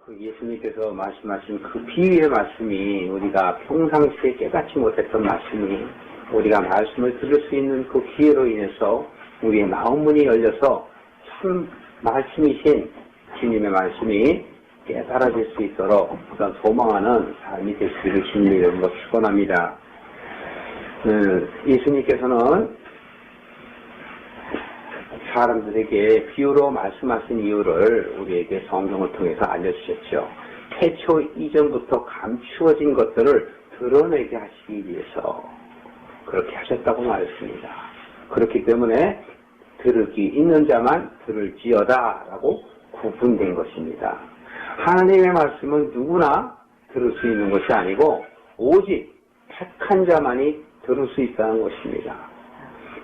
그 예수님께서 말씀하신 그 비유의 말씀이 우리가 평상시에 깨닫지 못했던 말씀이 우리가 말씀을 들을 수 있는 그 기회로 인해서 우리의 마음 문이 열려서 참 말씀이신 주님의 말씀이 깨달아질 수 있도록 그런 소망하는 삶이 되시기를 주님의 이름으로 축원합니다. 예수님께서는 사람들에게 비유로 말씀하신 이유를 우리에게 성경을 통해서 알려주셨죠. 태초 이전부터 감추어진 것들을 드러내게 하시기 위해서 그렇게 하셨다고 말했습니다. 그렇기 때문에 들을 귀 있는 자만 들을지어다 라고 구분된 것입니다. 하나님의 말씀은 누구나 들을 수 있는 것이 아니고 오직 택한 자만이 들을 수 있다는 것입니다.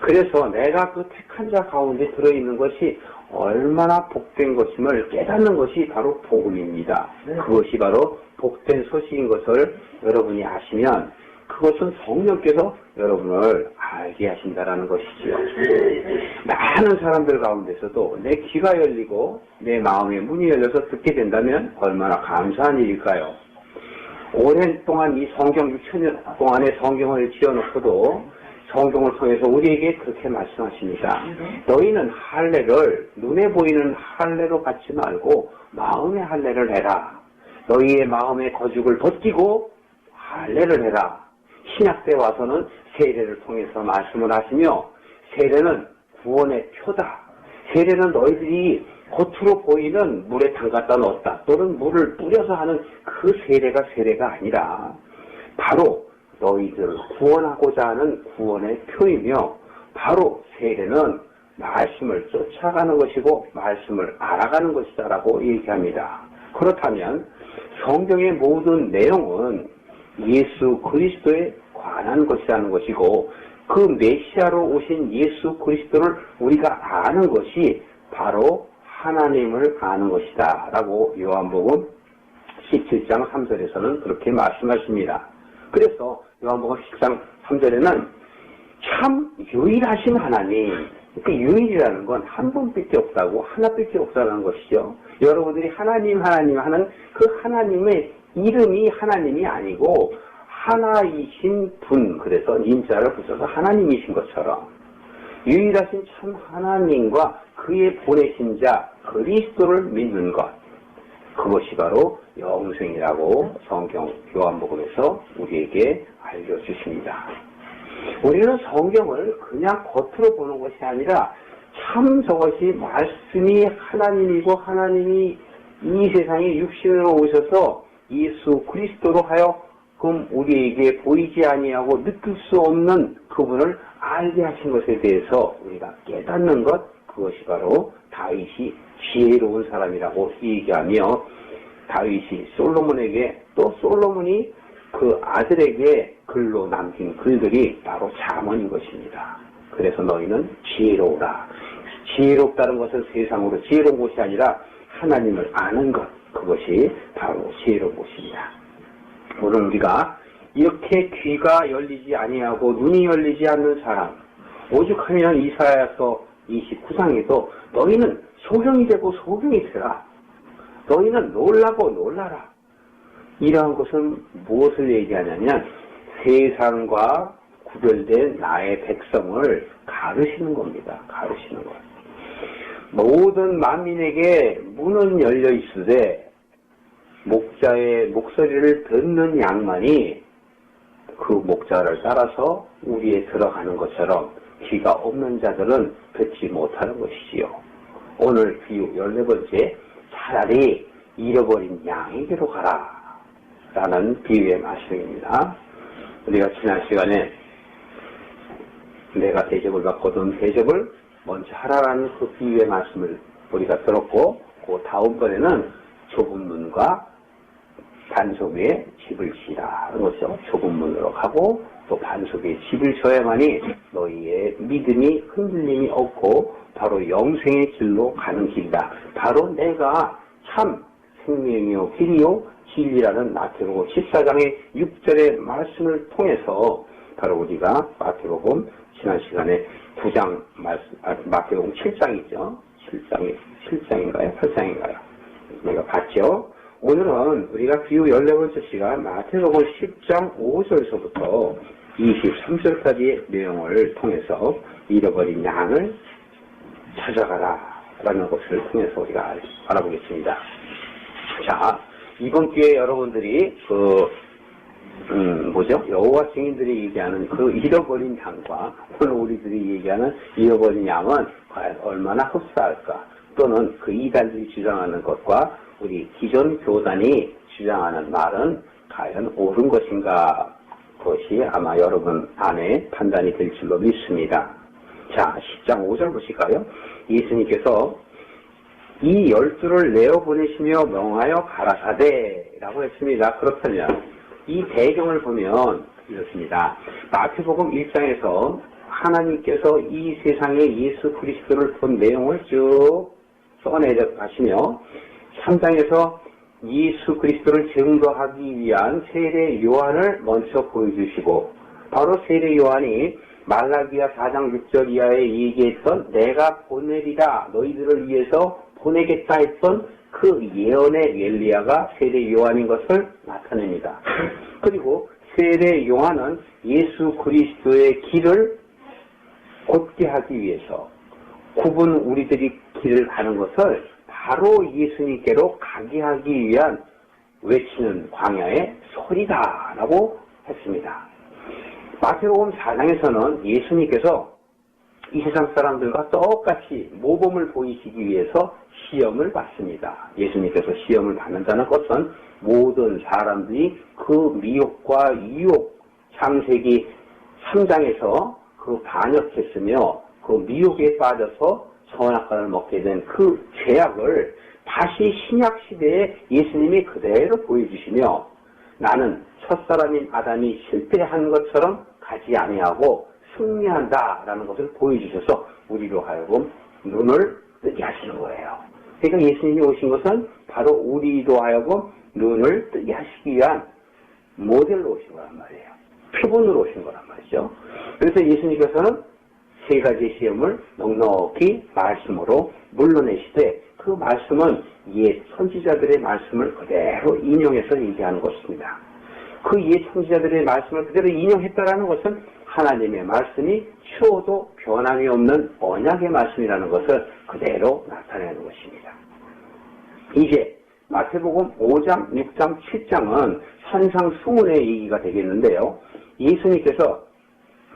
그래서 내가 그 택한 자 가운데 들어있는 것이 얼마나 복된 것임을 깨닫는 것이 바로 복음입니다. 그것이 바로 복된 소식인 것을 여러분이 아시면 그것은 성령께서 여러분을 알게 하신다라는 것이지요. 많은 사람들 가운데서도 내 귀가 열리고 내 마음의 문이 열려서 듣게 된다면 얼마나 감사한 일일까요? 오랜 동안 이 성경 6천년 동안의 성경을 지어놓고도 성경을 통해서 우리에게 그렇게 말씀하십니다. 너희는 할례를 눈에 보이는 할례로 갖지 말고 마음의 할례를 해라. 너희의 마음의 거죽을 벗기고 할례를 해라. 신약 때 와서는 세례를 통해서 말씀을 하시며 세례는 구원의 표다. 세례는 너희들이 겉으로 보이는 물에 담갔다 넣었다 또는 물을 뿌려서 하는 그 세례가 아니라 바로 너희들을 구원하고자 하는 구원의 표이며 바로 세례는 말씀을 쫓아가는 것이고 말씀을 알아가는 것이다 라고 얘기합니다. 그렇다면 성경의 모든 내용은 예수 그리스도에 관한 것이라는 것이고 그 메시아로 오신 예수 그리스도를 우리가 아는 것이 바로 하나님을 아는 것이다 라고 요한복음 17장 3절에서는 그렇게 말씀하십니다. 그래서 요한복음 17장 3절에는 참 유일하신 하나님, 그 유일이라는 건 한 분밖에 없다고 하나밖에 없다는 것이죠. 여러분들이 하나님 하는 그 하나님의 이름이 하나님이 아니고 하나이신 분, 그래서 인자를 붙여서 하나님이신 것처럼 유일하신 참 하나님과 그의 보내신 자 그리스도를 믿는 것, 그것이 바로 영생이라고 성경 요한복음에서 우리에게 알려주십니다. 우리는 성경을 그냥 겉으로 보는 것이 아니라 참 저것이 말씀이 하나님이고 하나님이 이 세상에 육신으로 오셔서 예수 그리스도로 하여금 우리에게 보이지 아니하고 느낄 수 없는 그분을 알게 하신 것에 대해서 우리가 깨닫는 것, 그것이 바로 다윗이 지혜로운 사람이라고 얘기하며 다윗이 솔로몬에게 또 솔로몬이 그 아들에게 글로 남긴 글들이 바로 잠언인 것입니다. 그래서 너희는 지혜로우라. 지혜롭다는 것은 세상으로 지혜로운 것이 아니라 하나님을 아는 것, 그것이 바로 지혜로운 것입니다. 오늘 우리가 이렇게 귀가 열리지 아니하고 눈이 열리지 않는 사람, 오죽하면 이사야서 29장에도 너희는 소경이 되고 소경이 되라. 너희는 놀라고 놀라라. 이러한 것은 무엇을 얘기하냐면 세상과 구별된 나의 백성을 가르치는 겁니다. 가르치는 것. 모든 만민에게 문은 열려 있으되 목자의 목소리를 듣는 양만이 그 목자를 따라서 우리에 들어가는 것처럼 귀가 없는 자들은 듣지 못하는 것이지요. 오늘 비유 14번째, 차라리 잃어버린 양에게로 가라 라는 비유의 말씀입니다. 우리가 지난 시간에 내가 대접을 받거든 대접을 먼저 하라라는 그 비유의 말씀을 우리가 들었고, 그 다음번에는 좁은 문과 반석 위에 집을 지라 하는 것이죠. 좁은 문으로 가고 또 반석 위에 집을 져야만이 너희의 믿음이 흔들림이 없고 바로 영생의 길로 가는 길이다. 바로 내가 참 생명이요 길이요 진리라는 마태복음 14장의 6절의 말씀을 통해서 바로 우리가 마태복음 지난 시간에 9장 말씀, 마태복음 7장이죠. 7장인가요? 8장인가요? 내가 봤죠. 오늘은 우리가 비유 14번째 시간 마태복음 10장 5절서부터 23절까지의 내용을 통해서 잃어버린 양을 찾아가라 라는 것을 통해서 우리가 알아보겠습니다. 자, 이번 기회에 여러분들이 여호와 증인들이 얘기하는 그 잃어버린 양과 오늘 우리들이 얘기하는 잃어버린 양은 과연 얼마나 흡사할까? 또는 그 이단들이 주장하는 것과 우리 기존 교단이 주장하는 말은 과연 옳은 것인가? 그것이 아마 여러분 안에 판단이 될 줄로 믿습니다. 자, 10장 5절 보실까요? 예수님께서 이 12를 내어보내시며 명하여 가라사대 라고 했습니다. 그렇다면 이 배경을 보면 이렇습니다. 마태복음 1장에서 하나님께서 이 세상에 예수 그리스도를 본 내용을 쭉 써내려 가시며 3장에서 예수 그리스도를 증거하기 위한 세례 요한을 먼저 보여주시고 바로 세례 요한이 말라기야 4장 6절 이하에 얘기했던 내가 보내리라 너희들을 위해서 보내겠다 했던 그 예언의 엘리야가 세례 요한인 것을 나타냅니다. 그리고 세례 요한은 예수 그리스도의 길을 곧게 하기 위해서 구분 우리들이 길을 가는 것을 바로 예수님께로 가게 하기 위한 외치는 광야의 소리다라고 했습니다. 마태복음 4장에서는 예수님께서 이 세상 사람들과 똑같이 모범을 보이시기 위해서 시험을 받습니다. 예수님께서 시험을 받는다는 것은 모든 사람들이 그 미혹과 유혹, 창세기 3장에서 그 반역했으며 그 미혹에 빠져서 선악과를 먹게 된 그 죄악을 다시 신약시대에 예수님이 그대로 보여주시며 나는 첫사람인 아담이 실패한 것처럼 가지 아니하고 승리한다라는 것을 보여주셔서 우리로 하여금 눈을 뜨게 하시는 거예요. 그러니까 예수님이 오신 것은 바로 우리로 하여금 눈을 뜨게 하시기 위한 모델로 오신 거란 말이에요. 표본으로 오신 거란 말이죠. 그래서 예수님께서는 세 가지 시험을 넉넉히 말씀으로 물러내시되 그 말씀은 옛 선지자들의 말씀을 그대로 인용해서 얘기하는 것입니다. 그 옛 선지자들의 말씀을 그대로 인용했다라는 것은 하나님의 말씀이 추워도 변함이 없는 언약의 말씀이라는 것을 그대로 나타내는 것입니다. 이제 마태복음 5장, 6장, 7장은 산상수훈의 얘기가 되겠는데요. 예수님께서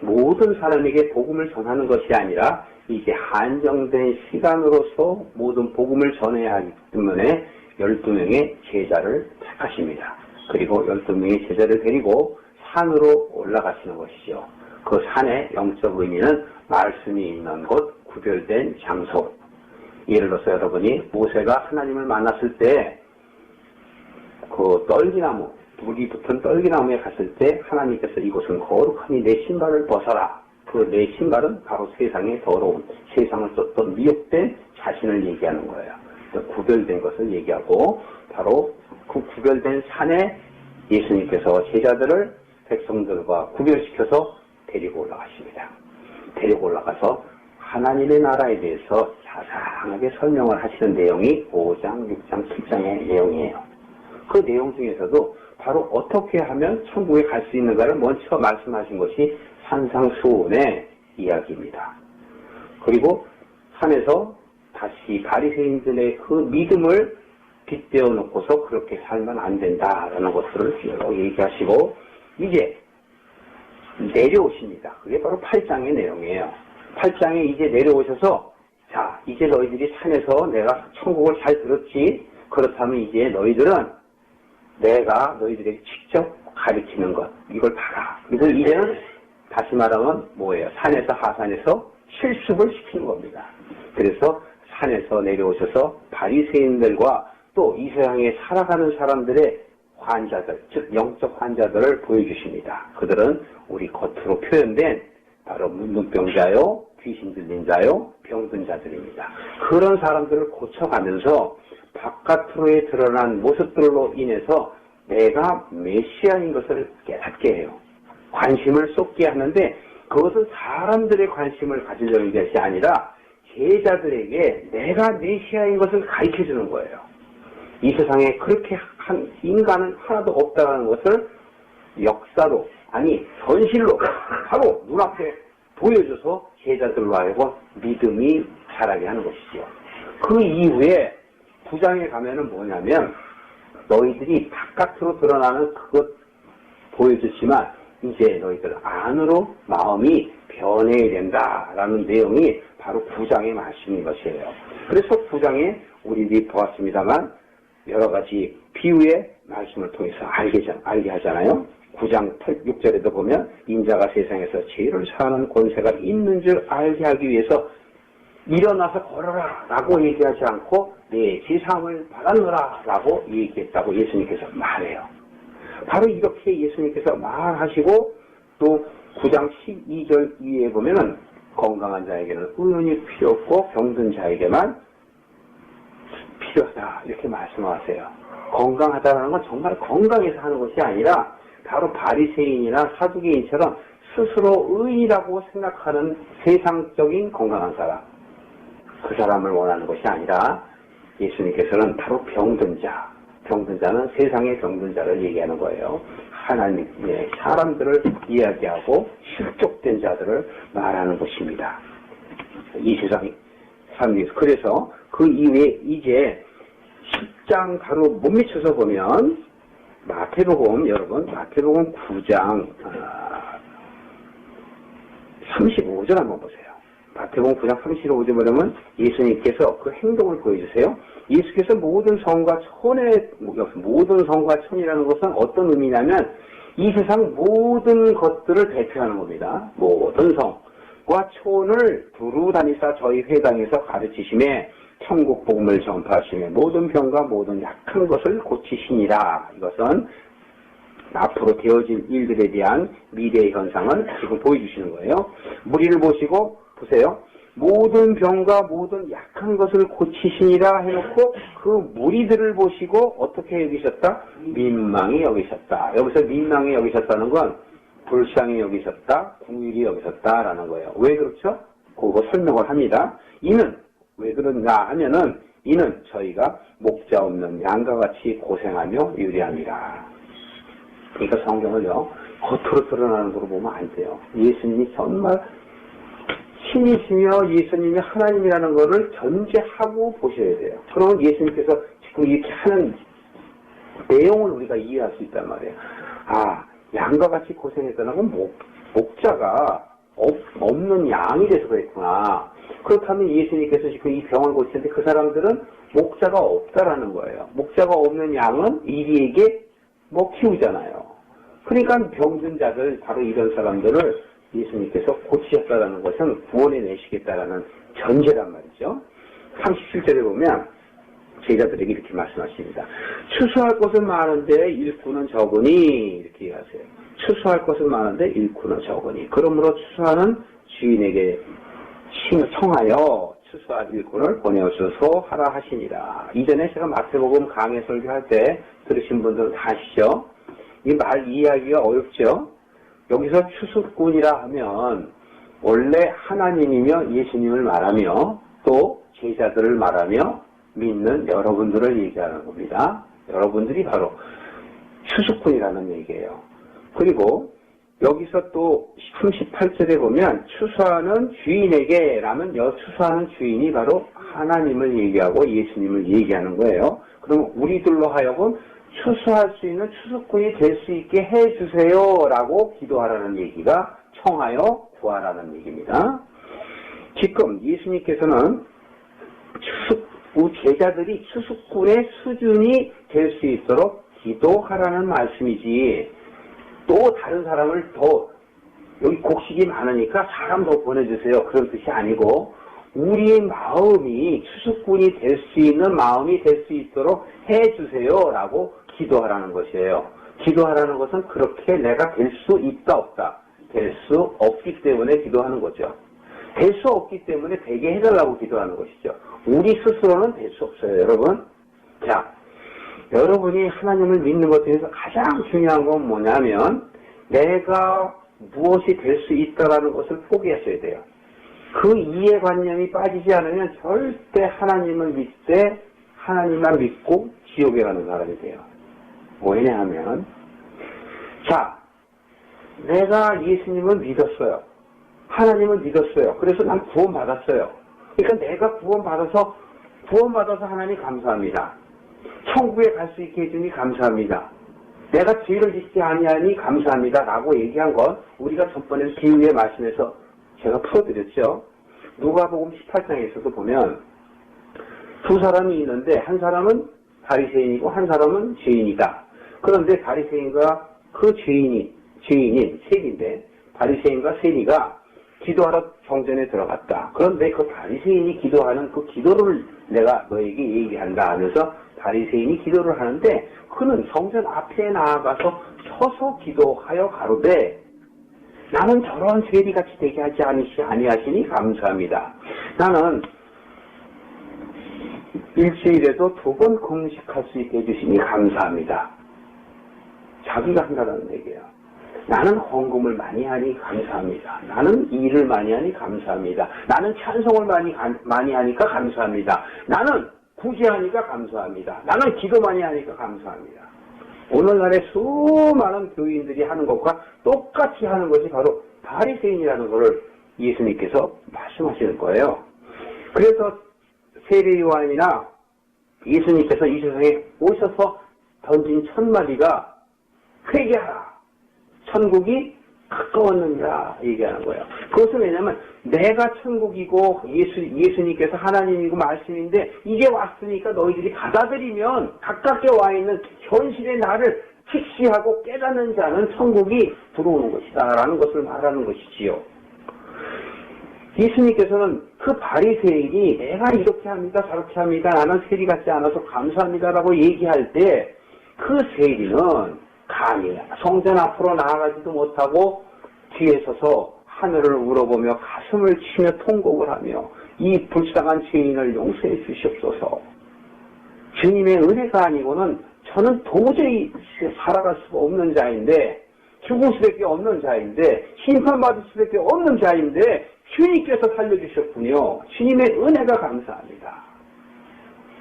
모든 사람에게 복음을 전하는 것이 아니라 이제 한정된 시간으로서 모든 복음을 전해야 하기 때문에 12명의 제자를 택하십니다. 그리고 12명의 제자를 데리고 산으로 올라가시는 것이죠. 그 산의 영적 의미는 말씀이 있는 곳, 구별된 장소. 예를 들어서 여러분이 모세가 하나님을 만났을 때 그 떨기나무, 불이 붙은 떨기나무에 갔을 때 하나님께서 이곳은 거룩하니 내 신발을 벗어라. 그 내 신발은 바로 세상의 더러운, 세상을 쫓던 미혹된 자신을 얘기하는 거예요. 구별된 것을 얘기하고 바로 그 구별된 산에 예수님께서 제자들을 백성들과 구별시켜서 데리고 올라가십니다. 데리고 올라가서 하나님의 나라에 대해서 자상하게 설명을 하시는 내용이 5장, 6장, 7장의 내용이에요. 그 내용 중에서도 바로 어떻게 하면 천국에 갈 수 있는가를 먼저 말씀하신 것이 산상수훈의 이야기입니다. 그리고 산에서 다시 바리새인들의 그 믿음을 빗대어 놓고서 그렇게 살면 안 된다라는 것들을 쭉 얘기하시고 이제 내려오십니다. 그게 바로 8장의 내용이에요. 8장에 이제 내려오셔서 자, 이제 너희들이 산에서 내가 천국을 잘 들었지? 그렇다면 이제 너희들은 내가 너희들에게 직접 가르치는 것, 이걸 봐라. 그리고 이제는 다시 말하면 뭐예요? 산에서 하산에서 실습을 시키는 겁니다. 그래서 산에서 내려오셔서 바리새인들과 또 이 세상에 살아가는 사람들의 환자들, 즉 영적 환자들을 보여주십니다. 그들은 우리 겉으로 표현된 바로 문둥병자요, 귀신 들린 자요, 병든 자들입니다. 그런 사람들을 고쳐가면서 바깥으로의 드러난 모습들로 인해서 내가 메시아인 것을 깨닫게 해요. 관심을 쏟게 하는데 그것은 사람들의 관심을 가지려는 것이 아니라 제자들에게 내가 메시아인 것을 가르쳐주는 거예요. 이 세상에 그렇게 한 인간은 하나도 없다는 것을 역사로, 아니 현실로 바로 눈앞에 보여줘서 제자들로 하여금 믿음이 자라게 하는 것이죠. 그 이후에 9장에 가면은 뭐냐면 너희들이 바깥으로 드러나는 그것 보여줬지만 이제 너희들 안으로 마음이 변해야 된다라는 내용이 바로 9장의 말씀인 것이에요. 그래서 9장에 우리들이 보았습니다만 여러 가지 비유의 말씀을 통해서 알게 하잖아요. 9장 6절에도 보면 인자가 세상에서 죄를 사하는 권세가 있는 줄 알게 하기 위해서 일어나서 걸어라 라고 얘기하지 않고 내 지상을 받았노라 라고 얘기했다고 예수님께서 말해요. 바로 이렇게 예수님께서 말하시고 또 9장 12절 이후에 보면은 건강한 자에게는 의원이 필요 없고 병든 자에게만 필요하다 이렇게 말씀하세요. 건강하다는 건 정말 건강해서 하는 것이 아니라 바로 바리새인이나 사두개인처럼 스스로 의인이라고 생각하는 세상적인 건강한 사람, 그 사람을 원하는 것이 아니라 예수님께서는 바로 병든 자는 세상의 병든 자를 얘기하는 거예요. 하나님의 사람들을 이야기하고 실족된 자들을 말하는 것입니다. 이 세상이 삶에서. 그래서 그 이후에 이제 10장 바로 못 미쳐서 보면 마태복음, 여러분 마태복음 9장 35절 한번 보세요. 마태복음 9장 35절 보면 예수님께서 그 행동을 보여주세요. 예수께서 모든 성과 천이라는 것은 어떤 의미냐면 이 세상 모든 것들을 대표하는 겁니다. 모든 성과 촌을 두루 다니사 저희 회당에서 가르치심에 천국 복음을 전파하시며 모든 병과 모든 약한 것을 고치시니라. 이것은 앞으로 되어질 일들에 대한 미래의 현상을 지금 보여주시는 거예요. 무리를 보시고 보세요. 모든 병과 모든 약한 것을 고치시니라 해놓고 그 무리들을 보시고 어떻게 여기셨다? 민망히 여기셨다. 여기서 민망히 여기셨다는 건 불쌍히 여기셨다, 궁일이 여기셨다라는 거예요. 왜 그렇죠? 그거 설명을 합니다. 이는 왜 그러냐 하면은 이는 저희가 목자 없는 양과 같이 고생하며 유리함이라. 그러니까 성경을요 겉으로 드러나는 거로 보면 안 돼요. 예수님이 정말 신이시며 예수님이 하나님이라는 것을 전제하고 보셔야 돼요. 그러면 예수님께서 지금 이렇게 하는 내용을 우리가 이해할 수 있단 말이에요. 아, 양과 같이 고생했다는 건 목자가 없는 양이 돼서 그랬구나. 그렇다면 예수님께서 지금 이 병을 고치는데 그 사람들은 목자가 없다라는 거예요. 목자가 없는 양은 이리에게 키우잖아요. 그러니까 병든 자들, 바로 이런 사람들을 예수님께서 고치셨다는 것은 구원해 내시겠다라는 전제란 말이죠. 37절에 보면 제자들에게 이렇게 말씀하십니다. 추수할 것은 많은데 일꾼은 적으니 이렇게 얘기하세요. 추수할 것은 많은데 일꾼은 적으니 그러므로 추수하는 주인에게 청하여 추수할 일꾼을 보내어서 하라 하시니라. 이전에 제가 마태복음 강해 설교할 때 들으신 분들은 다 아시죠? 이 말 이해하기가 어렵죠? 여기서 추수꾼이라 하면 원래 하나님이며 예수님을 말하며 또 제자들을 말하며 믿는 여러분들을 얘기하는 겁니다. 여러분들이 바로 추수꾼이라는 얘기예요. 그리고 여기서 또 38절에 보면 추수하는 주인에게 라면 추수하는 주인이 바로 하나님을 얘기하고 예수님을 얘기하는 거예요. 그럼 우리들로 하여금 추수할 수 있는 추수꾼이 될 수 있게 해주세요 라고 기도하라는 얘기가 청하여 구하라는 얘기입니다. 지금 예수님께서는 제자들이 추수꾼의 수준이 될 수 있도록 기도하라는 말씀이지 또 다른 사람을 더 여기 곡식이 많으니까 사람 더 보내주세요 그런 뜻이 아니고 우리의 마음이 추수꾼이 될 수 있는 마음이 될 수 있도록 해주세요 라고 기도하라는 것이에요. 기도하라는 것은 그렇게 내가 될 수 있다 없다 될 수 없기 때문에 기도하는 거죠. 될 수 없기 때문에 되게 해달라고 기도하는 것이죠. 우리 스스로는 될 수 없어요. 여러분. 자, 여러분이 하나님을 믿는 것 중에서 가장 중요한 건 뭐냐면 내가 무엇이 될 수 있다라는 것을 포기하셔야 돼요. 그 이해관념이 빠지지 않으면 절대 하나님을 믿되 하나님만 믿고 지옥에 가는 사람이 돼요. 왜냐하면, 자, 내가 예수님을 믿었어요. 하나님을 믿었어요. 그래서 난 구원받았어요. 그러니까 내가 구원받아서 하나님 감사합니다. 천국에 갈 수 있게 해주니 감사합니다. 내가 죄를 짓지 아니하니 감사합니다. 라고 얘기한 건 우리가 전번에 비유의 말씀에서 제가 풀어드렸죠. 누가복음 18장에서도 보면 두 사람이 있는데 한 사람은 바리새인이고 한 사람은 죄인이다. 그런데 바리새인과 그 죄인인 세리인데 바리새인과 세리가 기도하러 정전에 들어갔다. 그런데 그 바리새인이 기도하는 그 기도를 내가 너에게 얘기한다 하면서 바리새인이 기도를 하는데 그는 성전 앞에 나아가서 서서 기도하여 가로되 나는 저런 세리같이 되게 하지 아니하시니 감사합니다. 나는 일주일에도 2번 금식할 수 있게 해주시니 감사합니다. 자기가 한다는 얘기예요. 나는 헌금을 많이 하니 감사합니다. 나는 일을 많이 하니 감사합니다. 나는 찬송을 많이 하니까 감사합니다. 나는 구제하니까 감사합니다. 나는 기도 많이 하니까 감사합니다. 오늘날의 수많은 교인들이 하는 것과 똑같이 하는 것이 바로 바리새인이라는 것을 예수님께서 말씀하시는 거예요. 그래서 세례 요한이나 예수님께서 이 세상에 오셔서 던진 첫 마디가 회개하라. 천국이 가까웠느니라 얘기하는 거예요. 그것은 왜냐하면 내가 천국이고 예수님께서 하나님이고 말씀인데 이게 왔으니까 너희들이 받아들이면 가깝게 와 있는 현실의 나를 직시하고 깨닫는 자는 천국이 들어오는 것이다 라는 것을 말하는 것이지요. 예수님께서는 그 바리새인이 내가 이렇게 합니다 저렇게 합니다 나는 세리 같지 않아서 감사합니다라고 얘기할 때 그 세리는 감히 성전 앞으로 나아가지도 못하고 뒤에 서서 하늘을 우러보며 가슴을 치며 통곡을 하며 이 불쌍한 죄인을 용서해 주시옵소서. 주님의 은혜가 아니고는 저는 도저히 살아갈 수가 없는 자인데 죽을 수밖에 없는 자인데 심판받을 수밖에 없는 자인데 주님께서 살려주셨군요. 주님의 은혜가 감사합니다.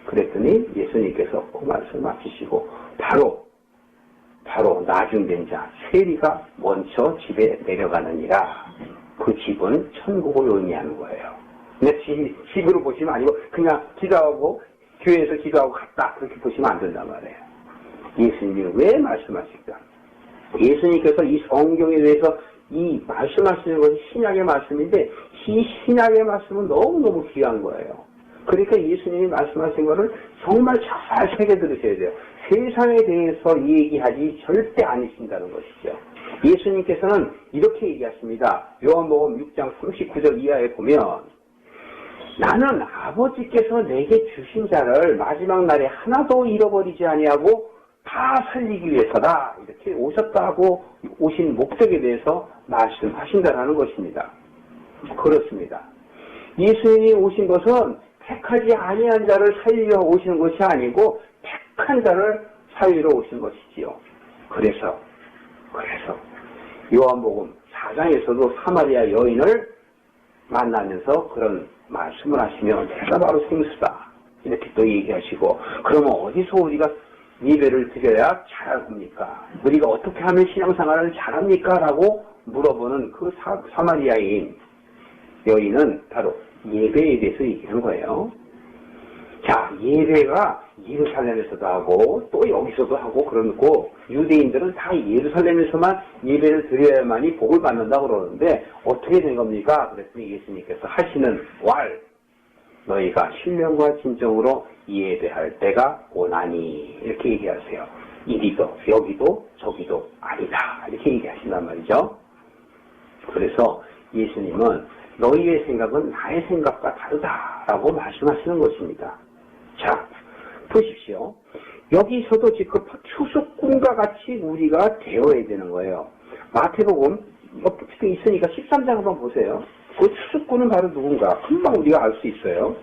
그랬더니 예수님께서 그 말씀을 마치시고 바로 나중된 자 세리가 먼저 집에 내려가느니라. 그 집은 천국을 의미하는 거예요. 근데 집으로 보시면 아니고 그냥 기도하고 교회에서 기도하고 갔다 그렇게 보시면 안 된단 말이에요. 예수님이 왜 말씀하실까? 예수님께서 이 성경에 대해서 이 말씀하시는 것이 신약의 말씀인데 이 신약의 말씀은 너무너무 귀한 거예요. 그러니까 예수님이 말씀하신 것을 정말 잘 새겨 들으셔야 돼요. 세상에 대해서 얘기하지 절대 아니신다는 것이죠. 예수님께서는 이렇게 얘기하십니다. 요한복음 6장 39절 이하에 보면 나는 아버지께서 내게 주신 자를 마지막 날에 하나도 잃어버리지 아니하고 다 살리기 위해서다. 이렇게 오셨다고 오신 목적에 대해서 말씀하신다라는 것입니다. 그렇습니다. 예수님이 오신 것은 택하지 아니한 자를 살리려 오시는 것이 아니고 택한 자를 살리러 오신 것이지요. 그래서 요한복음 4장에서도 사마리아 여인을 만나면서 그런 말씀을 하시며 내가 바로 생수다. 이렇게 또 얘기하시고 그러면 어디서 우리가 예배를 드려야 잘합니까? 우리가 어떻게 하면 신앙생활을 잘합니까? 라고 물어보는 그 사마리아인 여인은 바로 예배에 대해서 얘기하는 거예요. 자, 예배가 예루살렘에서도 하고 또 여기서도 하고 그러고 유대인들은 다 예루살렘에서만 예배를 드려야만이 복을 받는다고 그러는데 어떻게 된 겁니까? 그랬더니 예수님께서 하시는 왈 너희가 신령과 진정으로 예배할 때가 오나니 이렇게 얘기하세요. 이리도 여기도 저기도 아니다 이렇게 얘기하신단 말이죠. 그래서 예수님은 너희의 생각은 나의 생각과 다르다라고 말씀하시는 것입니다. 자, 보십시오. 여기서도 지금 추수꾼과 같이 우리가 되어야 되는 거예요. 마태복음 옆에 있으니까 13장 한번 보세요. 그 추수꾼은 바로 누군가 금방 우리가 알 수 있어요.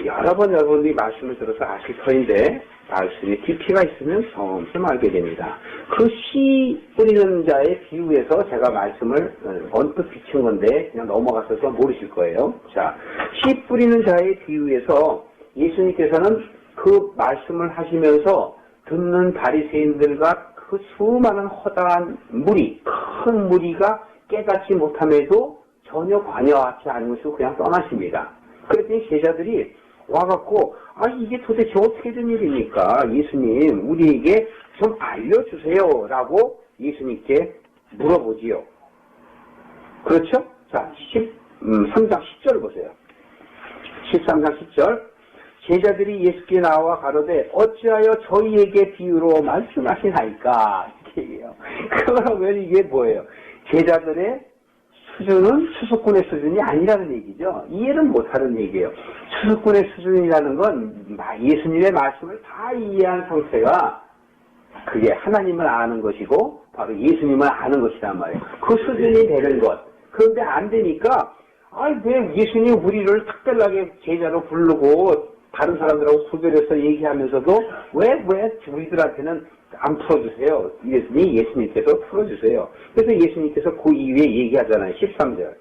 여러 번 여러분들이 말씀을 들어서 아실 터인데 말씀에 깊이가 있으면 성품 알게 됩니다. 그 씨 뿌리는 자의 비유에서 제가 말씀을 언뜻 비춘 건데 그냥 넘어가셔서 모르실 거예요. 자, 씨 뿌리는 자의 비유에서 예수님께서는 그 말씀을 하시면서 듣는 바리새인들과 그 수많은 허다한 무리, 큰 무리가 깨닫지 못함에도 전혀 관여하지 않으시고 그냥 떠나십니다. 그랬더니 제자들이 와갖고 이게 도대체 어떻게 된 일입니까? 예수님 우리에게 좀 알려주세요 라고 예수님께 물어보지요. 그렇죠? 자, 13장 10절 보세요. 13장 10절 제자들이 예수께 나와 가로되 어찌하여 저희에게 비유로 말씀하시나이까? 이렇게 얘기해요. 그러면 이게 뭐예요? 제자들의 수준은 추수꾼의 수준이 아니라는 얘기죠. 이해는 못하는 얘기예요. 추수꾼의 수준이라는 건 예수님의 말씀을 다 이해한 상태가 그게 하나님을 아는 것이고 바로 예수님을 아는 것이란 말이에요. 그 수준이 되는 것. 그런데 안 되니까 왜 예수님 우리를 특별하게 제자로 부르고 다른 사람들하고 구별해서 얘기하면서도 왜 우리들한테는 안 풀어주세요. 예수님께서 풀어주세요. 그래서 예수님께서 그 이후에 얘기하잖아요. 13절.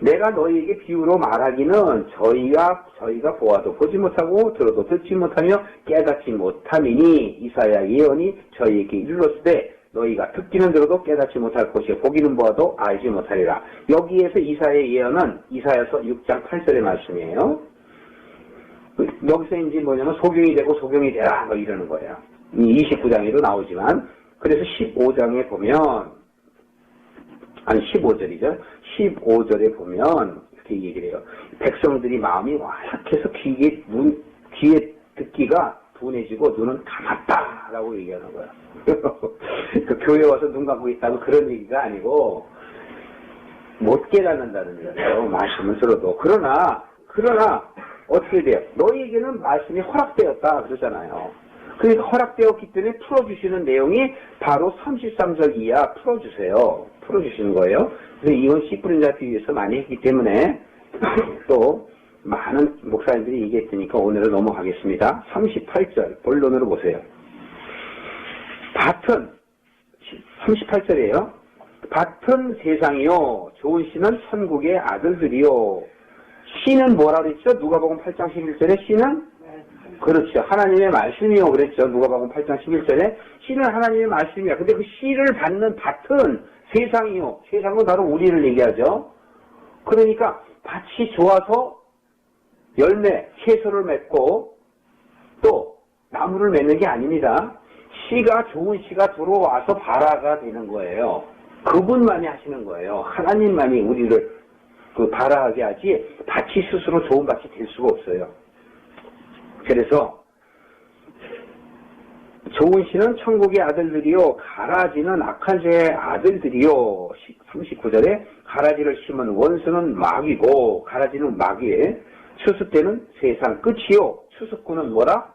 내가 너희에게 비유로 말하기는 저희가 보아도 보지 못하고 들어도 듣지 못하며 깨닫지 못함이니 이사야 예언이 저희에게 이르렀으되 너희가 듣기는 들어도 깨닫지 못할 것이요 보기는 보아도 알지 못하리라. 여기에서 이사야의 예언은 이사야서 6장 8절의 말씀이에요. 여기서 이제 뭐냐면 소경이 되고 소경이 되라 뭐 이러는 거예요. 29장에도 나오지만 그래서 15장에 보면 15절이죠. 15절에 보면 이렇게 얘기를 해요. 백성들이 마음이 완악해서 귀에 듣기가 둔해지고 눈은 감았다라고 얘기하는 거야. 그 교회 와서 눈 감고 있다고 그런 얘기가 아니고 못 깨닫는다는 얘기예요. 말씀을 들어도. 그러나 어떻게 돼요? 너희에게는 말씀이 허락되었다 그러잖아요. 그러니까 허락되었기 때문에 풀어주시는 내용이 바로 33절 이하 풀어주시는 거예요. 그래서 이건 씨 뿌린 자 비유에서 많이 했기 때문에 또 많은 목사님들이 얘기했으니까 오늘은 넘어가겠습니다. 38절 본론으로 보세요. 밭은 38절이에요. 밭은 세상이요 좋은 씨는 천국의 아들들이요. 씨는 뭐라 그랬죠? 누가복음 8장 11절에 씨는 그렇죠. 하나님의 말씀이요 그랬죠. 누가복음 8장 11절에 씨는 하나님의 말씀이야. 근데 그 씨를 받는 밭은 세상이요. 세상은 바로 우리를 얘기하죠. 그러니까 밭이 좋아서 열매, 채소를 맺고 또 나무를 맺는 게 아닙니다. 씨가 좋은 씨가 들어와서 발화가 되는 거예요. 그분만이 하시는 거예요. 하나님만이 우리를 발화하게 하지 밭이 스스로 좋은 밭이 될 수가 없어요. 그래서 좋은 씨는 천국의 아들들이요 가라지는 악한 자의 아들들이요. 39절에 가라지를 심은 원수는 마귀고 가라지는 마귀에 추수 때는 세상 끝이요 추수꾼은 뭐라?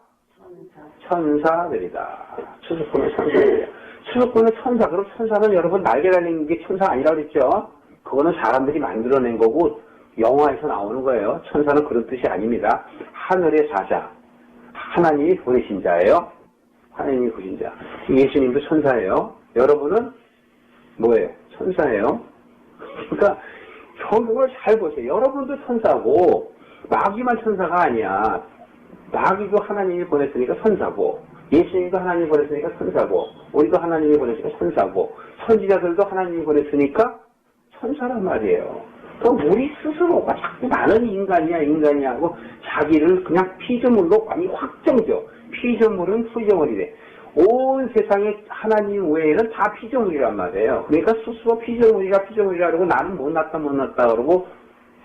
천사들이다. 추수꾼은 천사들이다. 추수꾼은 천사. 그럼 천사는 여러분 날개 달린 게 천사 아니라고 그랬죠? 그거는 사람들이 만들어낸 거고 영화에서 나오는 거예요. 천사는 그런 뜻이 아닙니다. 하늘의 사자. 하나님이 보내신 자예요. 하나님이 보신 자. 예수님도 천사예요. 여러분은 뭐예요? 천사예요. 그러니까 성경을 잘 보세요. 여러분도 천사고 마귀만 천사가 아니야. 마귀도 하나님이 보냈으니까 천사고 예수님도 하나님이 보냈으니까 천사고 우리도 하나님이 보냈으니까 천사고 선지자들도 하나님이 보냈으니까 천사란 말이에요. 그럼 우리 스스로가 자꾸 나는 인간이야 하고 자기를 그냥 피조물로 많이 확정져. 피조물은 피조물이래. 온 세상에 하나님 외에는 다 피조물이란 말이에요. 그러니까 스스로 피조물이라 그러고 나는 못났다 그러고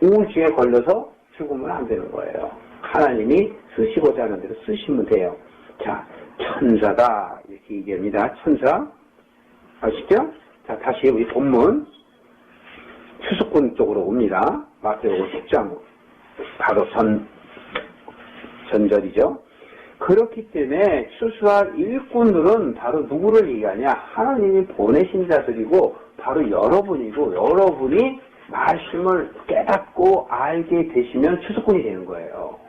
우울증에 걸려서 죽으면 안 되는 거예요. 하나님이 쓰시고자 하는 대로 쓰시면 돼요. 자, 천사다 이렇게 얘기합니다. 천사 아시죠? 자, 다시 우리 본문 추수꾼 쪽으로 옵니다. 마태복음 10장 바로 전절이죠. 그렇기 때문에 추수할 일꾼들은 바로 누구를 얘기하냐? 하나님이 보내신 자들이고 바로 여러분이고 여러분이 말씀을 깨닫고 알게 되시면 추수꾼이 되는 거예요.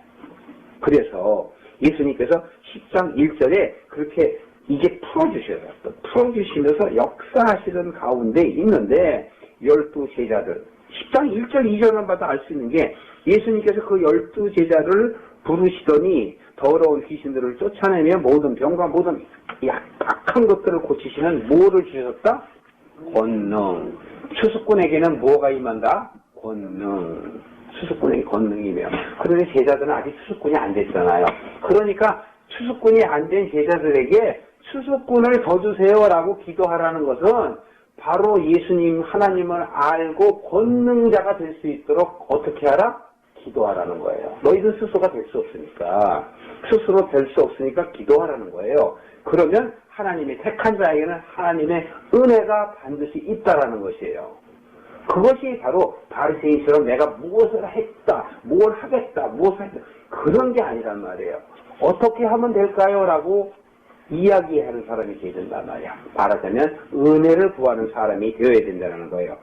그래서 예수님께서 10장 1절에 그렇게 이제 풀어주셔요. 풀어주시면서 역사하시는 가운데 있는데 12제자들 10장 1절 2절만 봐도 알 수 있는 게 예수님께서 그 12제자를 부르시더니 더러운 귀신들을 쫓아내며 모든 병과 모든 악한 것들을 고치시는 뭐를 주셨다? 권능. 추수꾼에게는 뭐가 임한다? 권능. 추수꾼에게 권능이며. 그런데 제자들은 아직 추수꾼이 안 됐잖아요. 그러니까 추수꾼이 안 된 제자들에게 추수꾼을 더 주세요라고 기도하라는 것은 바로 예수님, 하나님을 알고 권능자가 될 수 있도록 어떻게 하라? 기도하라는 거예요. 너희들 스스로가 될 수 없으니까. 스스로 될 수 없으니까 기도하라는 거예요. 그러면 하나님의 택한 자에게는 하나님의 은혜가 반드시 있다라는 것이에요. 그것이 바로 바리새인처럼 내가 무엇을 했다, 뭘 하겠다, 무엇을 했다 그런 게 아니란 말이에요. 어떻게 하면 될까요? 라고 이야기하는 사람이 되어야 된단 말이야. 말하자면 은혜를 구하는 사람이 되어야 된다는 거예요.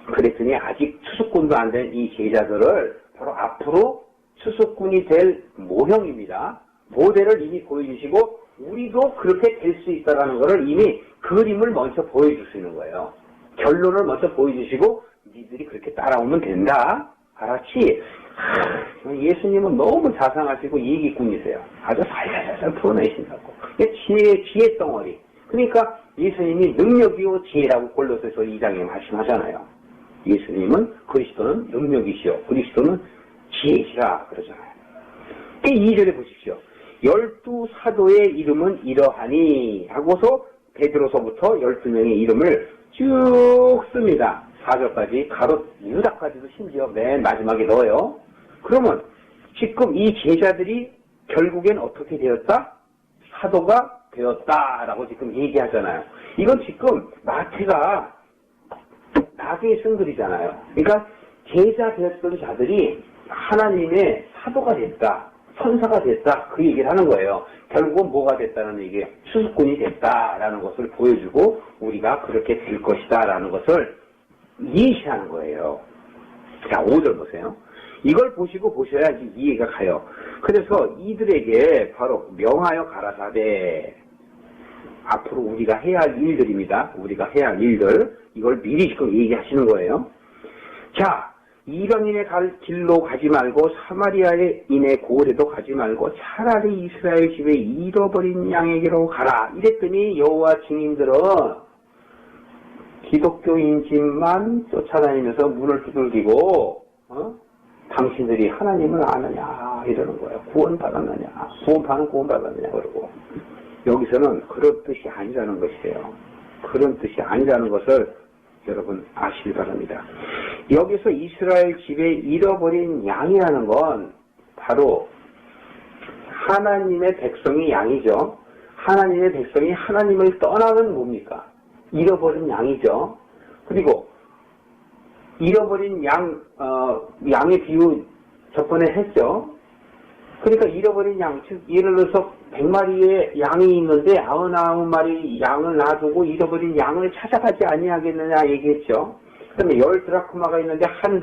그랬더니 아직 추수꾼도 안 된 이 제자들을 바로 앞으로 추수꾼이 될 모형입니다. 모델을 이미 보여주시고 우리도 그렇게 될 수 있다는 것을 이미 그림을 먼저 보여주시는 거예요. 결론을 먼저 보여주시고 니들이 그렇게 따라오면 된다. 알았지? 예수님은 너무 자상하시고 얘기꾼이세요. 아주 살살살살 풀어내신다고. 지혜 덩어리. 그러니까 예수님이 능력이요 지혜라고 골로새서 2장에 말씀하잖아요. 예수님은 그리스도는 능력이시요 그리스도는 지혜시라 그러잖아요. 2절에 보십시오. 12사도의 이름은 이러하니 하고서 베드로서부터 12명의 이름을 쭉 씁니다. 4절까지 가롯 유다까지도 심지어 맨 마지막에 넣어요. 그러면 지금 이 제자들이 결국엔 어떻게 되었다? 사도가 되었다라고 지금 얘기하잖아요. 이건 지금 마태가 나중에 쓴 글이잖아요. 그러니까 제자 되었던 자들이 하나님의 사도가 됐다, 선사가 됐다 그 얘기를 하는 거예요. 결국은 뭐가 됐다는 얘기예요. 추수꾼이 됐다라는 것을 보여주고 우리가 그렇게 될 것이다 라는 것을 예시하는 거예요. 자, 5절 보세요. 이걸 보셔야 이해가 가요. 그래서 이들에게 바로 명하여 가라사대, 앞으로 우리가 해야 할 일들입니다. 우리가 해야 할 일들, 이걸 미리 지금 얘기하시는 거예요. 자, 이방인의 갈 길로 가지 말고 사마리아인의 고을에도 가지 말고 차라리 이스라엘 집에 잃어버린 양에게로 가라. 이랬더니 여호와 증인들은 기독교인 집만 쫓아다니면서 문을 두들기고 당신들이 하나님을 아느냐 이러는 거예요. 구원받았느냐, 구원받았느냐 그러고. 여기서는 그런 뜻이 아니라는 것이에요. 그런 뜻이 아니라는 것을 여러분 아시길 바랍니다. 여기서 이스라엘 집에 잃어버린 양이라는 건 바로 하나님의 백성이 양이죠. 하나님의 백성이 하나님을 떠나는 뭡니까? 잃어버린 양이죠. 그리고 잃어버린 양의 비유 저번에 했죠. 그러니까 잃어버린 양, 즉 예를 들어서 100마리의 양이 있는데 99마리 양을 놔두고 잃어버린 양을 찾아가지 아니하겠느냐 얘기했죠. 그다음에 10드라크마가 있는데 한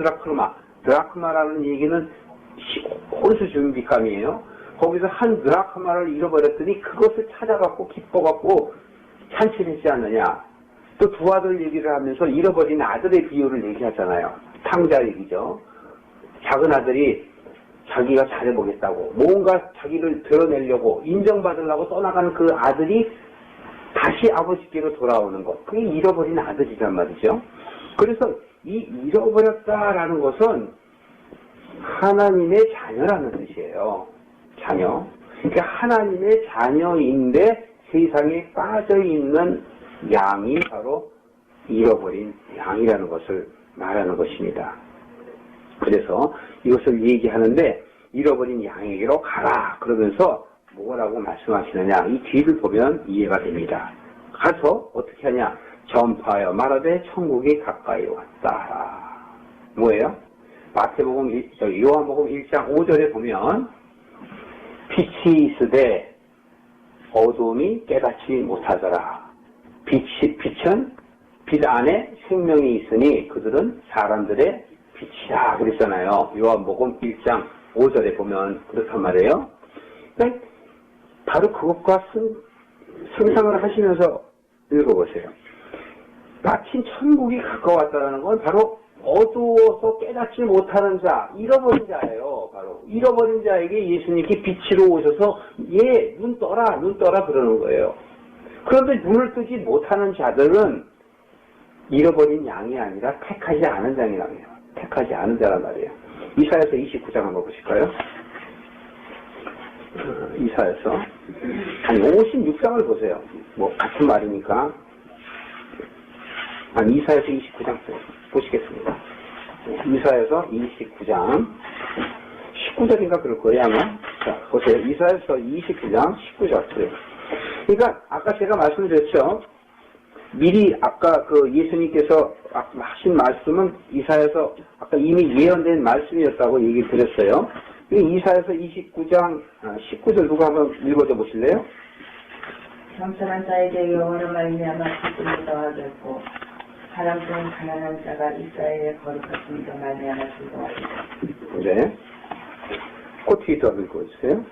드라크마라는 얘기는 혼수 준비감이에요. 거기서 한 드라크마를 잃어버렸더니 그것을 찾아갖고 기뻐갖고 잔치를 했지 않느냐. 또 두 아들 얘기를 하면서 잃어버린 아들의 비유를 얘기하잖아요. 탕자 얘기죠. 작은 아들이 자기가 잘해보겠다고 뭔가 자기를 드러내려고 인정받으려고 떠나가는 그 아들이 다시 아버지께로 돌아오는 것, 그게 잃어버린 아들이란 말이죠. 그래서 이 잃어버렸다라는 것은 하나님의 자녀라는 뜻이에요. 자녀. 그러니까 하나님의 자녀인데 세상에 빠져있는 양이 바로 잃어버린 양이라는 것을 말하는 것입니다. 그래서 이것을 얘기하는데 잃어버린 양에게로 가라 그러면서 뭐라고 말씀하시느냐, 이 뒤를 보면 이해가 됩니다. 가서 어떻게 하냐, 전파하여 말하되 천국이 가까이 왔다. 뭐예요? 요한복음 1장 5절에 보면 빛이 있으되 어둠이 깨닫지 못하더라. 빛은 빛 안에 생명이 있으니 그들은 사람들의 빛이야 그랬잖아요. 요한복음 1장 5절에 보면 그렇단 말이에요. 그러니까 바로 그것과 상상을 하시면서 읽어보세요. 마침 천국이 가까웠다는 건 바로 어두워서 깨닫지 못하는 자, 잃어버린 자예요. 바로. 잃어버린 자에게 예수님께 빛으로 오셔서 예, 눈 떠라, 눈 떠라 그러는 거예요. 그런데 눈을 뜨지 못하는 자들은 잃어버린 양이 아니라 택하지 않은 자이라며. 택하지 않은 자란 말이에요. 이사야서 29장 한번 보실까요? 이사야서 한 56장을 보세요. 뭐 같은 말이니까. 이사야서 29장 보시겠습니다. 이사야서 29장 19절인가 그럴 거예요 아마. 자 보세요. 이사야서 29장 19절. 그러니까 아까 제가 말씀드렸죠. 미리 아까 그 예수님께서 하신 말씀은 이사야서 아까 이미 예언된 말씀이었다고 얘기 드렸어요. 이사야서 29장 19절 누가 한번 읽어줘 보실래요? 겸손한 자에게 여호와로 말미암아 기쁨이 더하겠고 사람 중 가난한 자가 이스라엘의 거룩하심도 말미암아 즐거워하리라. 네. 코트기 더 읽어주세요.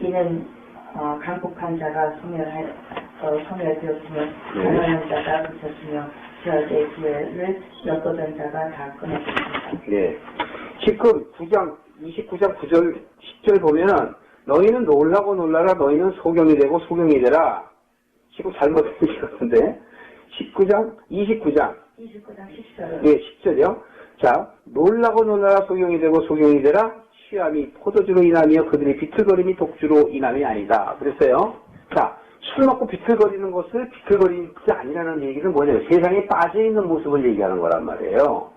이는 강복한 자가 소멸되었으며 가난한 자가 그쳤으며 저의 기회를 엿보던 자가 다 끊었습니다. 네. 지금 29장 9절 10절 보면은 너희는 놀라고 놀라라 너희는 소경이 되고 소경이 되라. 지금 잘못 읽었는데 29장 10절. 네, 10절이요. 자, 놀라고 놀라라 소경이 되고 소경이 되라. 취함이 포도주로 인하며 그들의 비틀거림이 독주로 인함이 아니다. 그랬어요. 자, 술 먹고 비틀거리는 것을 비틀거리지 아니라는 얘기는 뭐냐면 세상에 빠져있는 모습을 얘기하는 거란 말이에요.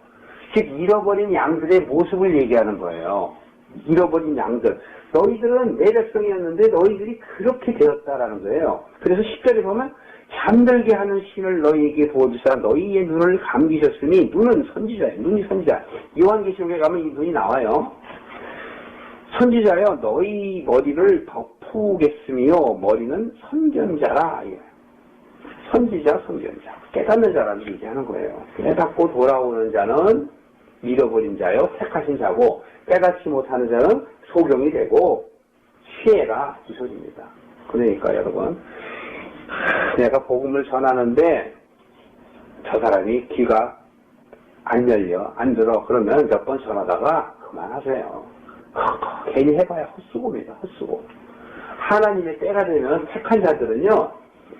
즉 잃어버린 양들의 모습을 얘기하는 거예요. 잃어버린 양들. 너희들은 내 백성이었는데 너희들이 그렇게 되었다라는 거예요. 그래서 10절에 보면 잠들게 하는 신을 너희에게 보여주사 너희의 눈을 감기셨으니 눈은 선지자예요. 눈이 선지자. 요한계시록에 가면 이 눈이 나와요. 선지자여 너희 머리를 덮으겠으며 머리는 선견자라. 선지자 선견자. 깨닫는 자라는 얘기하는 거예요. 깨닫고 돌아오는 자는 잃어버린 자요 택하신 자고 깨닫지 못하는 자는 소경이 되고 시해라 이 소리입니다. 그러니까 여러분 내가 복음을 전하는데 저 사람이 귀가 안 열려 안 들어 그러면 몇 번 전하다가 그만하세요. 괜히 해봐야 헛수고입니다. 헛수고. 하나님의 때가 되면 택한 자들은요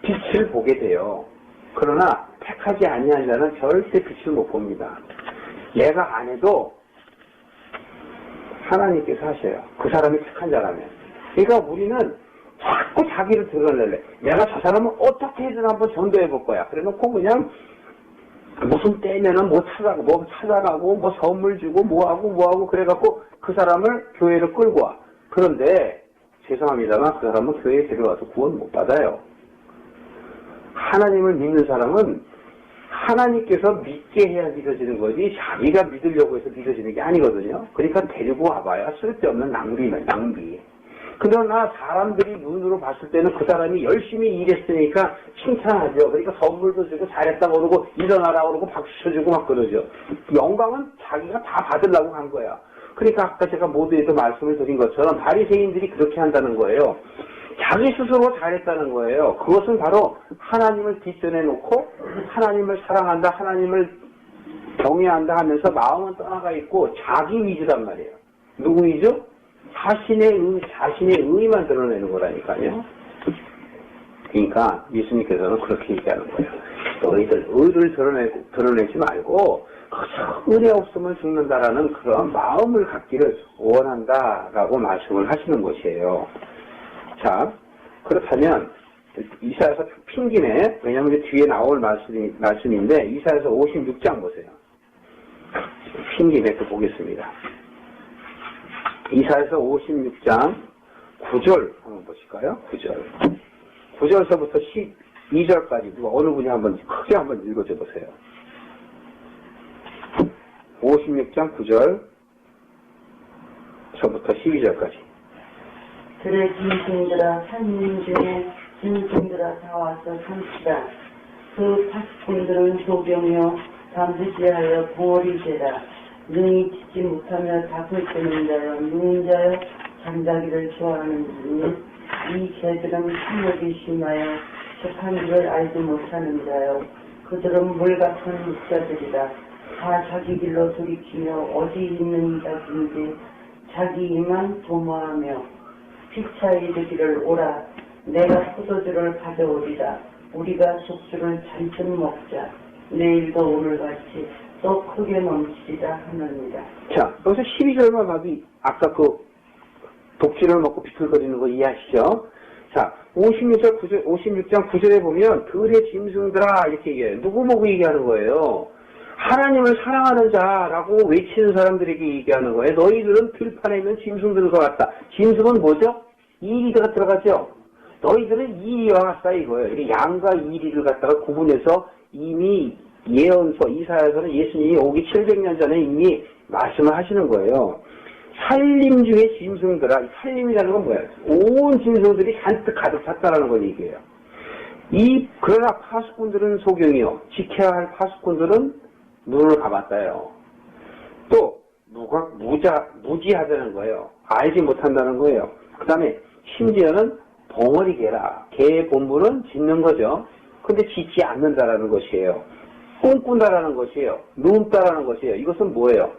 빛을 보게 돼요. 그러나 택하지 아니한 자는 절대 빛을 못 봅니다. 내가 안 해도 하나님께서 하셔요. 그 사람이 택한 자라면. 그러니까 우리는 자꾸 자기를 드러낼래. 내가 저 사람은 어떻게든 한번 전도해 볼 거야. 그래 놓고 그냥 무슨 때면은 뭐 찾아가고 뭐 선물 주고 뭐하고 그래갖고 그 사람을 교회로 끌고 와. 그런데 죄송합니다만 그 사람은 교회에 데려와서 구원 못 받아요. 하나님을 믿는 사람은 하나님께서 믿게 해야 믿어지는 거지 자기가 믿으려고 해서 믿어지는 게 아니거든요. 그러니까 데리고 와봐야 쓸데없는 낭비. 그러나 사람들이 눈으로 봤을 때는 그 사람이 열심히 일했으니까 칭찬하죠. 그러니까 선물도 주고 잘했다고 그러고 일어나라고 그러고 박수 쳐주고 막 그러죠. 영광은 자기가 다 받으려고 한 거야. 그러니까 아까 제가 모두에도 말씀을 드린 것처럼 바리새인들이 그렇게 한다는 거예요. 자기 스스로 잘했다는 거예요. 그것은 바로 하나님을 뒷전에 놓고 하나님을 사랑한다, 하나님을 경외한다 하면서 마음은 떠나가 있고 자기 위주란 말이에요. 누구 위주? 자신의 의만 드러내는 거라니까요. 그러니까 예수님께서는 그렇게 얘기하는 거예요. 너희들 의를 드러내지 말고 은혜 없으면 죽는다라는 그런 마음을 갖기를 원한다라고 말씀을 하시는 것이에요. 자, 그렇다면 이사야서 핑기네. 왜냐하면 뒤에 나올 말씀인데 이사야서 56장 보세요. 핑기네 또 보겠습니다. 이사야서 56장 9절 한번 보실까요? 9절서부터 12절까지 누가 어느 분이 한번 크게 한번 읽어줘 보세요. 56장 9절서부터 12절까지. 들의 짐승들아 산림 중에 짐승들아 다 와서 삼키라. 그 파수꾼들은 소경이요 밤새하여 벙어리 되라. 능히 짓지 못하며 닭을 뜨는 자여 누운 자여 잠자기를 좋아하는 분이 이 개들은 탐욕이 심하여 착한 길을 알지 못하는 자여 그들은 물 같은 묵자들이라. 다 자기 길로 돌이키며 어디 있는 자든지 자기만 도모하며 피차 이르기를 오라. 내가 포도주를 가져오리라. 우리가 숙주를 잔뜩 먹자. 내일도 오늘같이 또 크게 넘치리라 하느니라. 자, 여기서 12절만 봐도 아까 그 독주를 먹고 비틀거리는 거 이해하시죠? 자, 56장 9절에 보면 들의 짐승들아 이렇게 얘기해요. 누구 보고 얘기하는 거예요? 하나님을 사랑하는 자라고 외치는 사람들에게 얘기하는 거예요. 너희들은 들판에 있는 짐승들과 같다. 짐승은 뭐죠? 이리가 들어가죠. 너희들은 이리와 같다 이거예요. 이게 양과 이리를 갖다가 구분해서 이미 예언서 이사야서는 예수님이 오기 700년 전에 이미 말씀을 하시는 거예요. 살림 중에 짐승들아, 살림이라는 건 뭐야? 온 짐승들이 잔뜩 가득 찼다라는 걸 얘기해요. 그러나 파수꾼들은 소경이요. 지켜야 할 파수꾼들은 눈을 감았다요. 또, 무지하다는 거예요. 알지 못한다는 거예요. 그 다음에, 심지어는 벙어리 개라. 개의 본분은 짖는 거죠. 근데 짖지 않는다라는 것이에요. 꿈꾼다라는 것이에요. 눈다라는 것이에요. 이것은 뭐예요?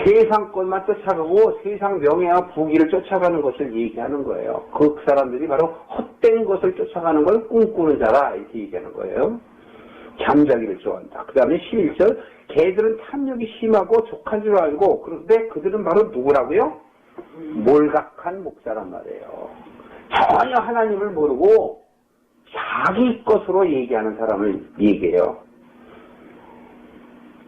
세상 것만 쫓아가고 세상 명예와 부귀를 쫓아가는 것을 얘기하는 거예요. 그 사람들이 바로 헛된 것을 쫓아가는 걸 꿈꾸는 자라 이렇게 얘기하는 거예요. 잠자기를 좋아한다. 그 다음에 11절 개들은 탐욕이 심하고 족한 줄 알고 그런데 그들은 바로 누구라고요? 몰각한 목자란 말이에요. 전혀 하나님을 모르고 자기 것으로 얘기하는 사람을 얘기해요.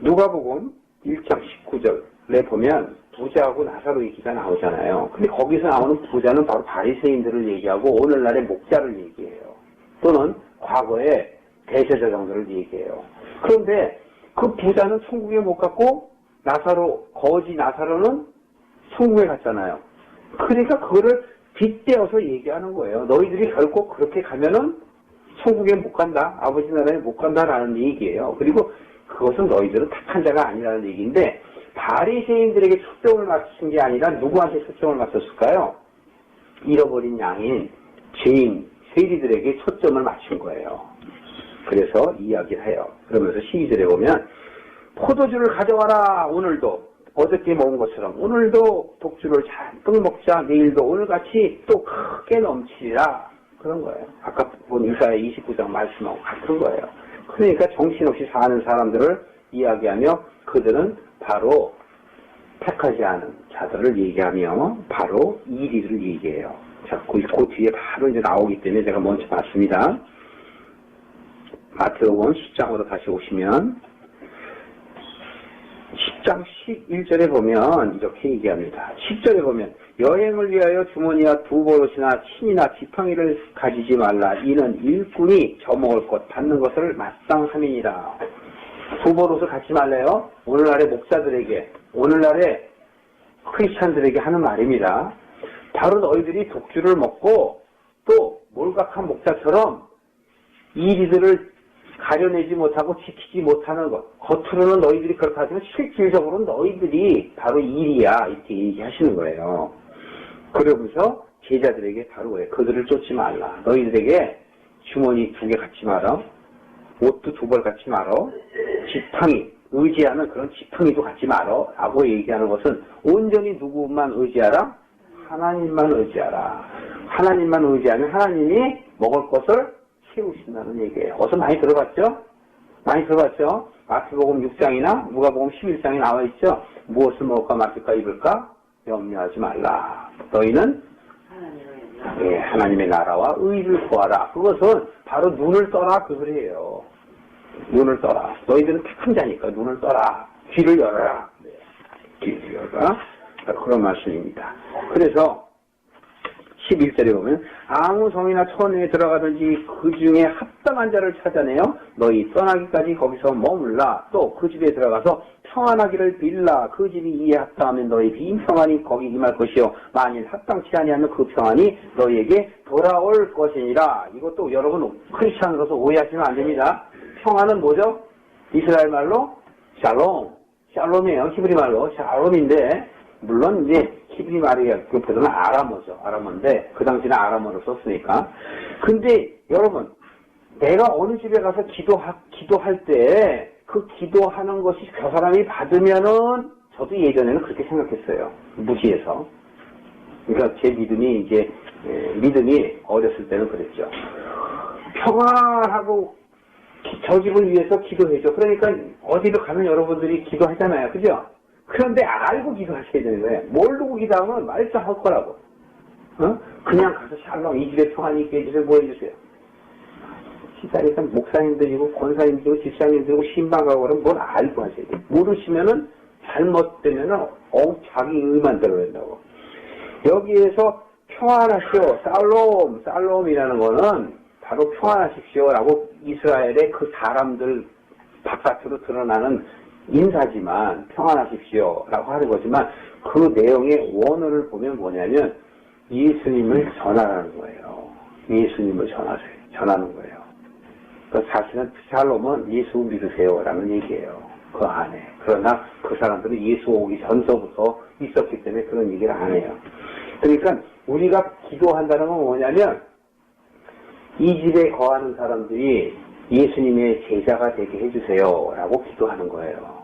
누가복음 1장 19절에 보면 부자하고 나사로 얘기가 나오잖아요. 근데 거기서 나오는 부자는 바로 바리새인들을 얘기하고 오늘날의 목자를 얘기해요. 또는 과거의 대제사장들을 얘기해요. 그런데 그 부자는 천국에 못 갔고 거지 나사로는 천국에 갔잖아요. 그러니까 그거를 빗대어서 얘기하는 거예요. 너희들이 결국 그렇게 가면은 천국에 못 간다. 아버지 나라에 못 간다라는 얘기예요. 그리고 그것은 너희들은 착한 자가 아니라는 얘기인데 바리새인들에게 초점을 맞춘 게 아니라 누구한테 초점을 맞췄을까요? 잃어버린 양인 죄인 세리들에게 초점을 맞춘 거예요. 그래서 이야기를 해요. 그러면서 12절에 보면 포도주를 가져와라. 오늘도 어저께 먹은 것처럼 오늘도 독주를 잔뜩 먹자. 내일도 오늘같이 또 크게 넘치리라. 그런 거예요. 아까 본 이사야 29장 말씀하고 같은 거예요. 그러니까 정신없이 사는 사람들을 이야기하며 그들은 바로 택하지 않은 자들을 얘기하며 바로 이리를 얘기해요. 자, 그 뒤에 바로 이제 나오기 때문에 제가 먼저 봤습니다. 마태복음 10장으로 다시 오시면 10장 11절에 보면 이렇게 얘기합니다. 10절에 보면 여행을 위하여 주머니와 두 버릇이나 침이나 지팡이를 가지지 말라. 이는 일꾼이 저먹을 것 받는 것을 마땅함이니라. 두 버릇을 갖지 말래요. 오늘날의 목사들에게 오늘날의 크리스찬들에게 하는 말입니다. 바로 너희들이 독주를 먹고 또 몰각한 목자처럼 이리들을 가려내지 못하고 지키지 못하는 것. 겉으로는 너희들이 그렇게 하지만 실질적으로는 너희들이 바로 일이야. 이렇게 얘기하시는 거예요. 그러면서 제자들에게 바로 그래. 그들을 쫓지 말라. 너희들에게 주머니 2개 갖지 마라. 옷도 2벌 갖지 마라. 지팡이, 의지하는 그런 지팡이도 갖지 마라. 라고 얘기하는 것은 온전히 누구만 의지하라? 하나님만 의지하라. 하나님만 의지하면 하나님이 먹을 것을 채우신다는 얘기예요. 어서 많이 들어봤죠? 많이 들어봤죠? 마태복음 6장이나 누가복음 11장에 나와 있죠? 무엇을 먹을까 마실까 입을까? 염려하지 말라. 너희는 하나님의 나라와 의를 구하라. 그것은 바로 눈을 떠라 그 소리예요. 눈을 떠라. 너희들은 착한 자니까 눈을 떠라. 귀를 열어라. 네. 귀를 열어라. 그런 말씀입니다. 그래서 11절에 보면 아무 성이나 천에 들어가든지 그 중에 합당한 자를 찾아내어 너희 떠나기까지 거기서 머물라. 또 그 집에 들어가서 평안하기를 빌라. 그 집이 이에 합당하면 너희 빈 평안이 거기 임할 것이요 만일 합당치 아니하면 그 평안이 너희에게 돌아올 것이니라. 이것도 여러분 크리스찬으로서 오해하시면 안 됩니다. 평안은 뭐죠? 이스라엘 말로 샬롬. 샬롬이에요. 히브리 말로 샬롬인데 물론 이제 히브리 말이 그보다는 아람어죠. 아람어인데 그 당시에는 아람어를 썼으니까. 근데 여러분 내가 어느 집에 가서 기도할 때 그 기도하는 것이 그 사람이 받으면은 저도 예전에는 그렇게 생각했어요. 무지해서. 그러니까 제 믿음이 믿음이 어렸을 때는 그랬죠. 평안하고 저 집을 위해서 기도해줘. 그러니까 어디로 가면 여러분들이 기도하잖아요. 그죠? 그런데 알고 기도하셔야 되는 거예요. 모르고 기도하면 말짱할 거라고. 그냥 가서 샬롬 이 집에 평안이 있게 해주세요. 뭐 해주세요. 시사니까 목사님들이고 권사님들이고 집사님들이고 신방가고 그러면 뭘 알고 하셔야 돼요. 모르시면은 잘못되면은 자기 의만 들어낸다고. 여기에서 평안하시오. 살롬이라는 거는 바로 평안하십시오라고 이스라엘의 그 사람들 바깥으로 드러나는 인사지만 평안하십시오라고 하는 거지만 그 내용의 원어를 보면 뭐냐면 예수님을 전하라는 거예요. 예수님을 전하는 거예요. 그러니까 사실은 샬롬은 예수 믿으세요라는 얘기예요. 그 안에. 그러나 그 사람들은 예수 오기 전서부터 있었기 때문에 그런 얘기를 안 해요. 그러니까 우리가 기도한다는 건 뭐냐면 이 집에 거하는 사람들이 예수님의 제자가 되게 해주세요라고 기도하는 거예요.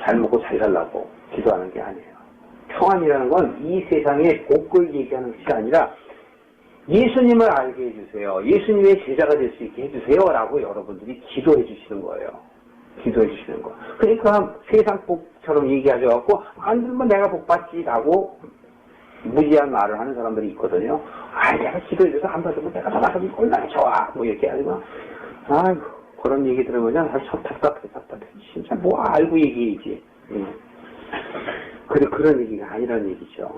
잘 먹고 잘 살라고 기도하는 게 아니에요. 평안이라는 건 이 세상의 복을 얘기하는 것이 아니라 예수님을 알게 해주세요. 예수님의 제자가 될 수 있게 해주세요라고 여러분들이 기도해 주시는 거예요. 기도해 주시는 거. 그러니까 세상 복처럼 얘기하셔갖고 안 들면 내가 복 받지라고 무지한 말을 하는 사람들이 있거든요. 내가 기도해줘서 안 받으면 내가 다 받으면 얼마나 좋아. 뭐 이렇게 하지만 아이고 그런 얘기 들으면 아주 답답해. 진짜 뭐 알고 얘기해야지. 그런 얘기가 아니라는 얘기죠.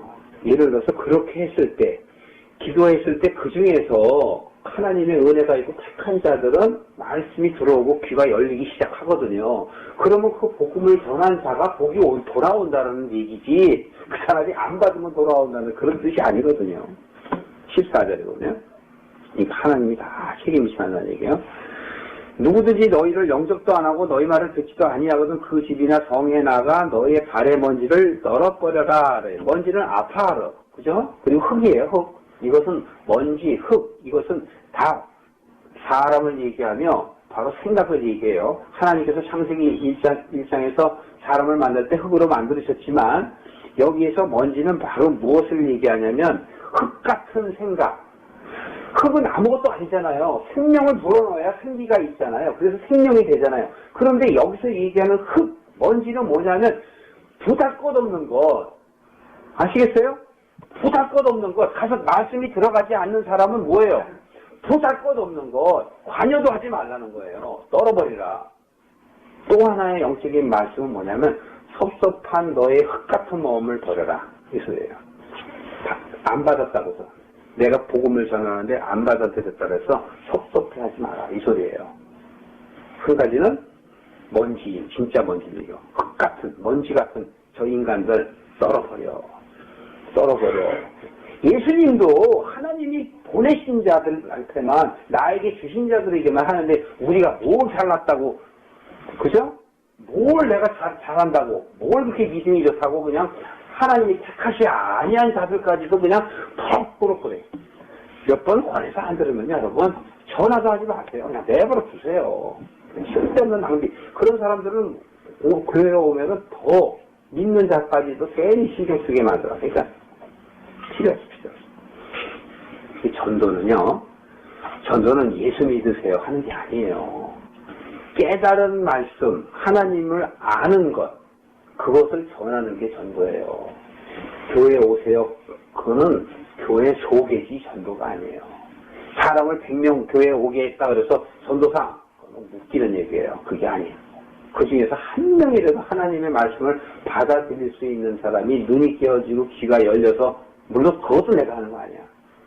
예를 들어서 그렇게 했을 때 기도했을 때 그 중에서 하나님의 은혜가 있고 택한 자들은 말씀이 들어오고 귀가 열리기 시작하거든요. 그러면 그 복음을 전한 자가 복이 돌아온다는 얘기지 그 사람이 안 받으면 돌아온다는 그런 뜻이 아니거든요. 14절에 보면 하나님이 다 책임지신다는 얘기예요. 누구든지 너희를 영접도 안 하고 너희 말을 듣지도 아니하거든 그 집이나 성에 나가 너희의 발의 먼지를 널어버려라. 먼지는 아파하러. 그죠? 그리고 흙이에요. 흙. 이것은 먼지, 흙, 이것은 다 사람을 얘기하며 바로 생각을 얘기해요. 하나님께서 창세기 1장에서 사람을 만들 때 흙으로 만드셨지만 여기에서 먼지는 바로 무엇을 얘기하냐면 흙 같은 생각. 흙은 아무것도 아니잖아요. 생명을 불어넣어야 생기가 있잖아요. 그래서 생명이 되잖아요. 그런데 여기서 얘기하는 흙, 먼지는 뭐냐면 부닥것없는 것. 아시겠어요? 부닥것없는 것. 가서 말씀이 들어가지 않는 사람은 뭐예요? 부닥것없는 것. 관여도 하지 말라는 거예요. 떨어버리라. 또 하나의 영적인 말씀은 뭐냐면 섭섭한 너의 흙 같은 마음을 버려라. 이 소리예요. 안 받았다고 해서. 내가 복음을 전하는데 안 받아들였다 그래서 섭섭해하지 마라. 이 소리예요. 한 가지는 먼지, 진짜 먼지예요. 흙 같은, 먼지 같은 저 인간들 썰어버려. 예수님도 하나님이 보내신 자들한테만 나에게 주신 자들에게만 하는데 우리가 뭘 잘났다고 그죠? 뭘 내가 잘한다고 뭘 그렇게 믿음이 좋다고 그냥 하나님이 택하시 아니한 자들까지도 그냥 턱 부럽고래. 몇 번 권해서 안 들으면 여러분 전화도 하지 마세요. 그냥 내버려 두세요. 쓸데없는 낭비. 그런 사람들은 교회에 오면은 더 믿는 자까지도 괜히 신경 쓰게 만들어. 그러니까 필요. 전도는 예수 믿으세요 하는 게 아니에요. 깨달은 말씀, 하나님을 아는 것, 그것을 전하는 게 전도예요. 교회에 오세요. 그거는 교회 소개지 전도가 아니에요. 사람을 100명 교회에 오게 했다 그래서 전도사, 그건 웃기는 얘기예요. 그게 아니에요. 그 중에서 한 명이라도 하나님의 말씀을 받아들일 수 있는 사람이 눈이 깨어지고 귀가 열려서 물론 그것도 내가 하는 거 아니야.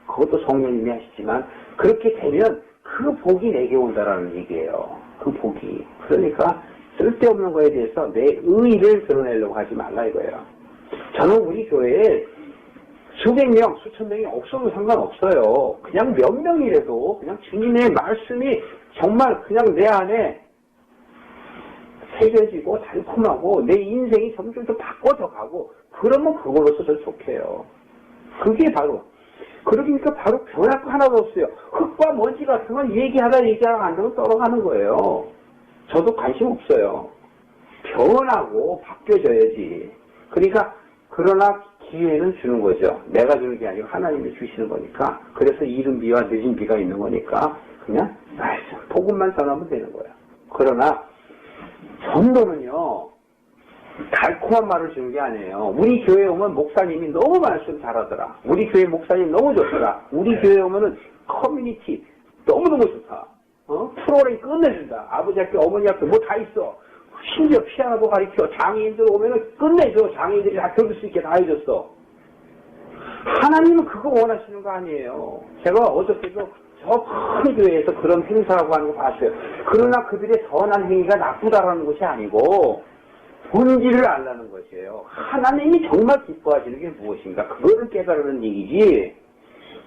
그것도 성령님이 하시지만 그렇게 되면 그 복이 내게 온다라는 얘기예요. 그 복이. 그러니까 쓸데없는 거에 대해서 내 의의를 드러내려고 하지 말라 이거예요. 저는 우리 교회에 수백 명, 수천 명이 없어도 상관없어요. 그냥 몇 명이라도 그냥 주님의 말씀이 정말 그냥 내 안에 새겨지고 달콤하고 내 인생이 점점 더 바꿔져가고 그러면 그걸로서 저 좋게요. 그게 바로 그러니까 바로 변할 거 하나도 없어요. 흙과 먼지 같은 건 얘기하다 안 되면 떨어가는 거예요. 저도 관심 없어요. 변하고 바뀌어져야지. 그러니까 그러나 기회는 주는 거죠. 내가 주는 게 아니고 하나님이 주시는 거니까. 그래서 이른 비와 늦은 비가 있는 거니까 그냥 복음만 전하면 되는 거야. 그러나 전도는요, 달콤한 말을 주는 게 아니에요. 우리 교회 오면 목사님이 너무 말씀 잘하더라. 우리 교회 목사님 너무 좋더라. 우리 교회 오면은 커뮤니티 너무너무 좋다. 프로그램 끝내준다. 아버지 학교, 어머니 학교 뭐 다 있어. 심지어 피아노도 가르쳐. 장애인들 오면은 끝내줘. 장애인들이 다 들을 수 있게 다 해줬어. 하나님은 그거 원하시는 거 아니에요. 제가 어저께도 저 큰 교회에서 그런 행사하고 하는 거 봤어요. 그러나 그들의 선한 행위가 나쁘다라는 것이 아니고 본질을 알라는 것이에요. 하나님이 정말 기뻐하시는 게 무엇인가? 그거를 깨달으는 얘기지.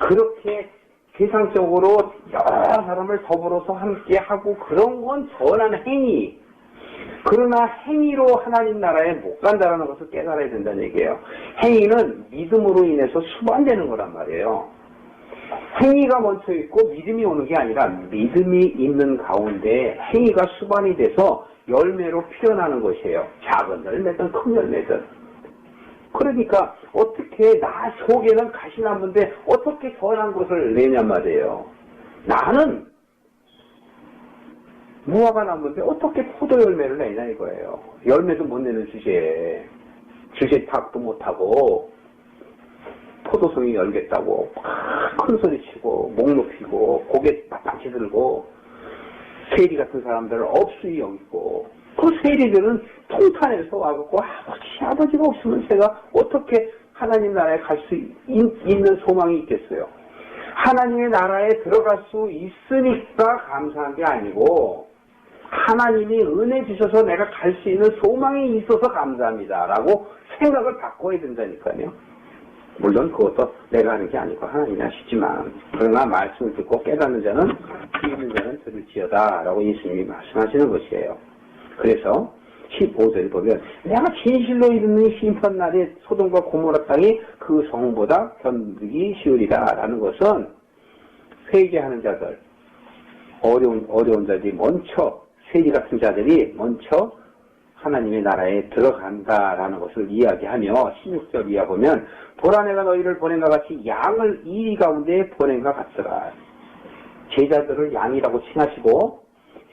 그렇게 세상적으로 여러 사람을 더불어서 함께 하고 그런 건 선한 행위. 그러나 행위로 하나님 나라에 못 간다는 것을 깨달아야 된다는 얘기예요. 행위는 믿음으로 인해서 수반되는 거란 말이에요. 행위가 먼저 있고 믿음이 오는 게 아니라 믿음이 있는 가운데 행위가 수반이 돼서 열매로 피어나는 것이에요. 작은 열매든 큰 열매든. 그러니까 어떻게 나 속에는 가시나무인데 어떻게 선한 것을 내냔 말이에요. 나는 무화과 나무인데 어떻게 포도 열매를 내냐 이거예요. 열매도 못 내는 주제에 주제 파악도 못하고 포도송이 열겠다고 큰 소리 치고 목 높이고 고개 빳빳이 들고 세리 같은 사람들을 업수히 여기고 그 세리들은 통탄에서 와갖고 아버지가 없으면 제가 어떻게 하나님 나라에 갈 수 있는 소망이 있겠어요. 하나님의 나라에 들어갈 수 있으니까 감사한 게 아니고 하나님이 은혜 주셔서 내가 갈 수 있는 소망이 있어서 감사합니다 라고 생각을 바꿔야 된다니까요. 물론 그것도 내가 하는 게 아니고 하나님이 하시지만 그러나 말씀을 듣고 깨닫는 자는 귀 있는 자는 들을지어다 라고 예수님이 말씀하시는 것이에요. 그래서 15절을 보면 내가 진실로 이르는 심판날에 소돔과 고모라 땅이 그 성보다 견디기 쉬우리라 라는 것은 회개하는 자들 어려운 자들이 먼저 세리 같은 자들이 먼저 하나님의 나라에 들어간다라는 것을 이야기하며 16절 이하 보면 보라 내가 너희를 보낸과 같이 양을 이리 가운데 보낸과 같더라. 제자들을 양이라고 칭하시고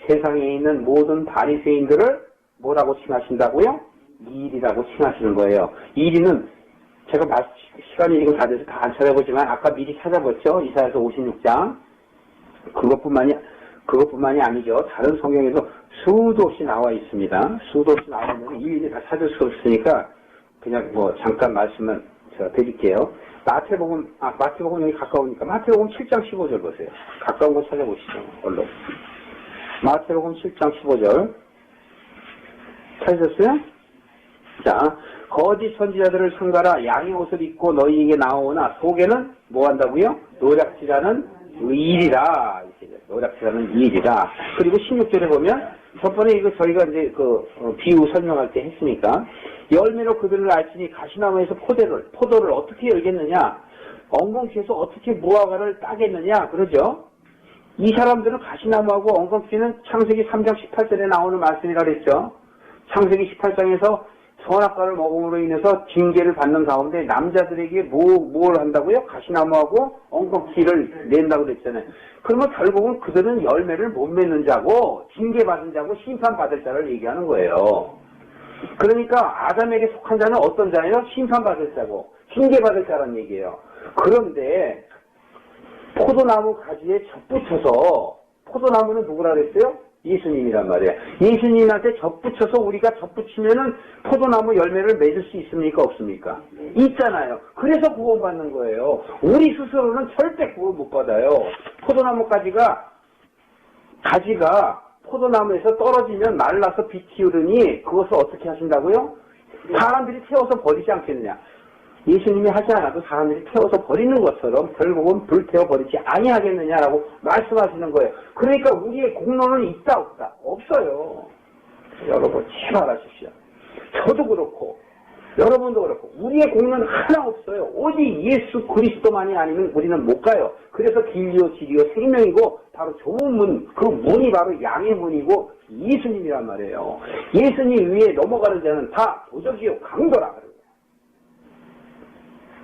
세상에 있는 모든 바리새인들을 뭐라고 칭하신다고요? 이리라고 칭하시는 거예요. 이리는 제가 시간이 지금 다 돼서 다 안 찾아보지만 아까 미리 찾아봤죠. 이사야서 56장 그것뿐만이 아니죠. 다른 성경에도 수도 없이 나와 있습니다. 수도 없이 나오면 일일이 다 찾을 수 없으니까 그냥 뭐 잠깐 말씀을 제가 드릴게요. 마태복음 여기 가까우니까 마태복음 7장 15절 보세요. 가까운 거 찾아보시죠. 얼른. 마태복음 7장 15절 찾으셨어요? 자, 거짓 선지자들을 삼가라. 양의 옷을 입고 너희에게 나오나 속에는 뭐 한다고요? 노략질하는 일이라. 노략질하는 일이라. 그리고 16절에 보면 저번에 이거 저희가 이제 비유 설명할 때 했으니까 열매로 그들을 알지니 가시나무에서 포도를 어떻게 열겠느냐? 엉겅퀴에서 어떻게 무화과를 따겠느냐? 그러죠? 이 사람들은 가시나무하고 엉겅퀴는 창세기 3장 18절에 나오는 말씀이라 그랬죠. 창세기 18장에서 선악과를 먹음으로 인해서 징계를 받는 가운데 남자들에게 뭘 한다고요? 가시나무하고 엉겅퀴를 낸다고 그랬잖아요. 그러면 결국은 그들은 열매를 못 맺는 자고 징계받은 자고 심판받을 자를 얘기하는 거예요. 그러니까 아담에게 속한 자는 어떤 자예요? 심판받을 자고 징계받을 자란 얘기예요. 그런데 포도나무 가지에 접붙여서 포도나무는 누구라 그랬어요? 예수님이란 말이에요. 예수님한테 접붙여서 우리가 접붙이면은 포도나무 열매를 맺을 수 있습니까? 없습니까? 있잖아요. 그래서 구원받는 거예요. 우리 스스로는 절대 구원 못 받아요. 포도나무 가지가 포도나무에서 떨어지면 말라서 빛이 흐르니 그것을 어떻게 하신다고요? 사람들이 태워서 버리지 않겠느냐? 예수님이 하지 않아도 사람들이 태워서 버리는 것처럼 결국은 불태워 버리지 아니하겠느냐라고 말씀하시는 거예요. 그러니까 우리의 공로는 있다 없다? 없어요. 여러분 제발 하십시오. 저도 그렇고 여러분도 그렇고 우리의 공로는 하나 없어요. 오직 예수 그리스도만이 아니면 우리는 못 가요. 그래서 길이요 진리요 생명이고 바로 좁은 문, 그 문이 바로 양의 문이고 예수님이란 말이에요. 예수님 위에 넘어가는 자는 다 도적이요 강도라.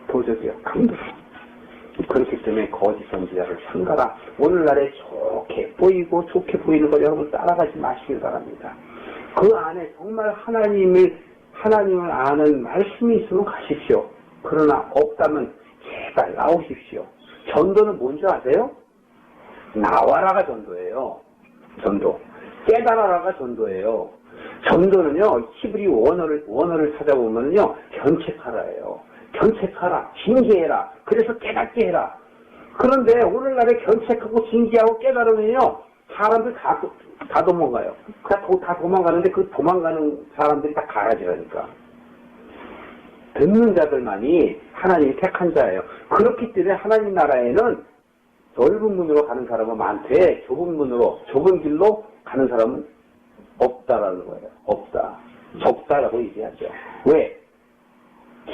도적이요 강도라. 그렇기 때문에 거짓 선지자를 삼가라. 오늘날에 좋게 보이고 좋게 보이는 거 여러분 따라가지 마시길 바랍니다. 그 안에 정말 하나님을 아는 말씀이 있으면 가십시오. 그러나 없다면 제발 나오십시오. 전도는 뭔지 아세요? 나와라가 전도예요. 전도. 깨달아라가 전도예요. 전도는요, 히브리 원어를 찾아보면요, 견책하라예요. 견책하라, 징계해라, 그래서 깨닫게 해라. 그런데 오늘날에 견책하고 징계하고 깨달으면요, 사람들 다 도망가요. 다 도망가는데 그 도망가는 사람들이 다 가라지라니까. 듣는 자들만이 하나님이 택한 자예요. 그렇기 때문에 하나님 나라에는 넓은 문으로 가는 사람은 많되 좁은 길로 가는 사람은 없다라는 거예요. 없다. 적다라고 얘기하죠. 왜?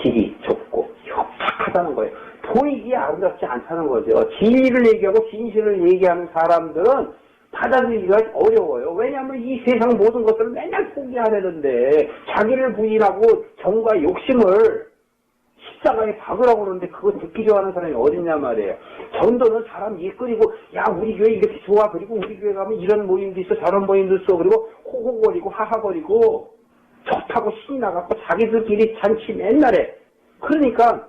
길이 좁고 협착하다는 거예요. 보이기 아름답지 않다는 거죠. 진리를 얘기하고 진실을 얘기하는 사람들은 받아들이기가 어려워요. 왜냐하면 이 세상 모든 것들을 맨날 포기하려는데 자기를 부인하고 정과 욕심을 십자가에 박으라고 그러는데 그거 듣기 좋아하는 사람이 어딨냐 말이에요. 전도는 사람 이끌이고 야 우리 교회 이렇게 좋아. 그리고 우리 교회 가면 이런 모임도 있어 저런 모임도 있어. 그리고 호호거리고 하하거리고 좋다고 신이 나갖고 자기들끼리 잔치 맨날 해. 그러니까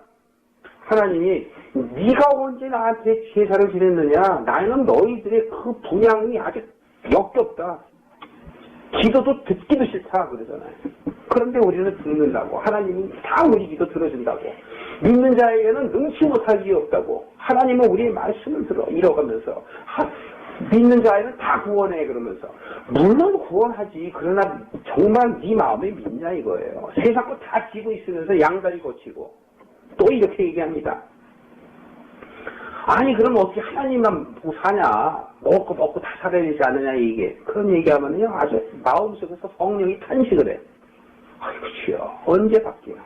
하나님이 네가 언제 나한테 제사를 지냈느냐. 나는 너희들의 그 분양이 아주 역겹다. 기도도 듣기도 싫다 그러잖아요. 그런데 우리는 듣는다고. 하나님이 다 우리 기도 들어준다고. 믿는 자에게는 능치 못할 일이 없다고. 하나님은 우리의 말씀을 잃어가면서 믿는 자에는 다 구원해 그러면서. 물론 구원하지. 그러나 정말 네 마음에 믿냐 이거예요. 세상 거 다 지고 있으면서 양다리 고치고 또 이렇게 얘기합니다. 아니 그럼 어떻게 하나님만 보고 사냐. 먹고 다 살아야 되지 않느냐 이게. 그런 얘기하면요 아주 마음속에서 성령이 탄식을 해. 아이고 주여 언제 바뀌나.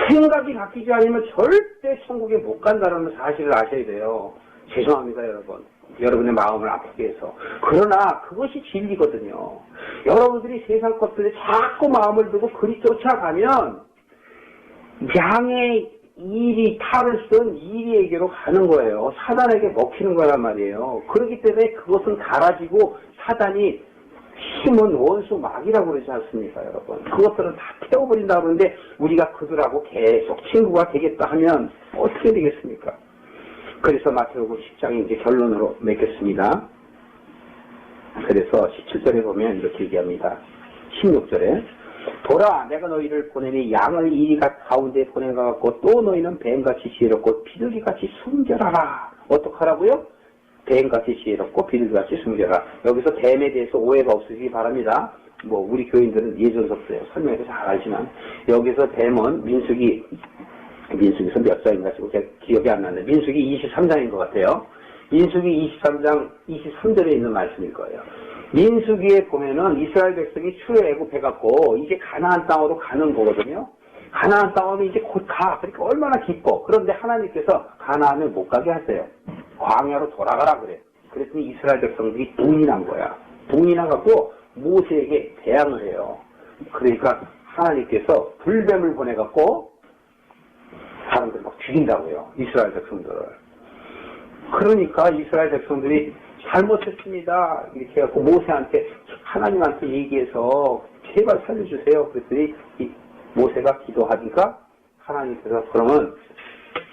생각이 바뀌지 않으면 절대 천국에 못 간다는 사실을 아셔야 돼요. 죄송합니다 여러분. 여러분의 마음을 아프게 해서. 그러나 그것이 진리거든요. 여러분들이 세상 것들에 자꾸 마음을 두고 그리 쫓아가면 양의 일이 탈을 쓴 이리에게로 가는 거예요. 사단에게 먹히는 거란 말이에요. 그렇기 때문에 그것은 갈아지고 사단이 힘은 원수 막이라고 그러지 않습니까 여러분. 그것들은 다 태워버린다 그러는데 우리가 그들하고 계속 친구가 되겠다 하면 어떻게 되겠습니까? 그래서 마태복음 10장의 이제 결론으로 맺겠습니다. 그래서 17절에 보면 이렇게 얘기합니다. 16절에 보라 내가 너희를 보내니 양을 이리 가운데 보내가갖고 또 너희는 뱀같이 지혜롭고 비둘기같이 순결하라. 어떡하라고요? 뱀같이 지혜롭고 비둘기같이 순결하라. 여기서 뱀에 대해서 오해가 없으시기 바랍니다. 뭐 우리 교인들은 예전서부터 설명해서 잘 알지만 여기서 뱀은 민수기에서 몇 장인가 지금 제가 기억이 안 나는데 민수기 23장인 것 같아요. 민수기 23장 23절에 있는 말씀일 거예요. 민수기에 보면은 이스라엘 백성이 출애굽해갖고 이제 가나안 땅으로 가는 거거든요. 가나안 땅으로 이제 곧 가. 그러니까 얼마나 기뻐. 그런데 하나님께서 가나안을 못 가게 하세요. 광야로 돌아가라 그래. 그랬더니 이스라엘 백성들이 분이 난 거야. 분이 나갖고 모세에게 대항을 해요. 그러니까 하나님께서 불뱀을 보내갖고 사람들 막 죽인다고요. 이스라엘 백성들을. 그러니까 이스라엘 백성들이 잘못했습니다. 이렇게 해갖고 모세한테 하나님한테 얘기해서 제발 살려주세요. 그랬더니 모세가 기도하니까 하나님께서 그러면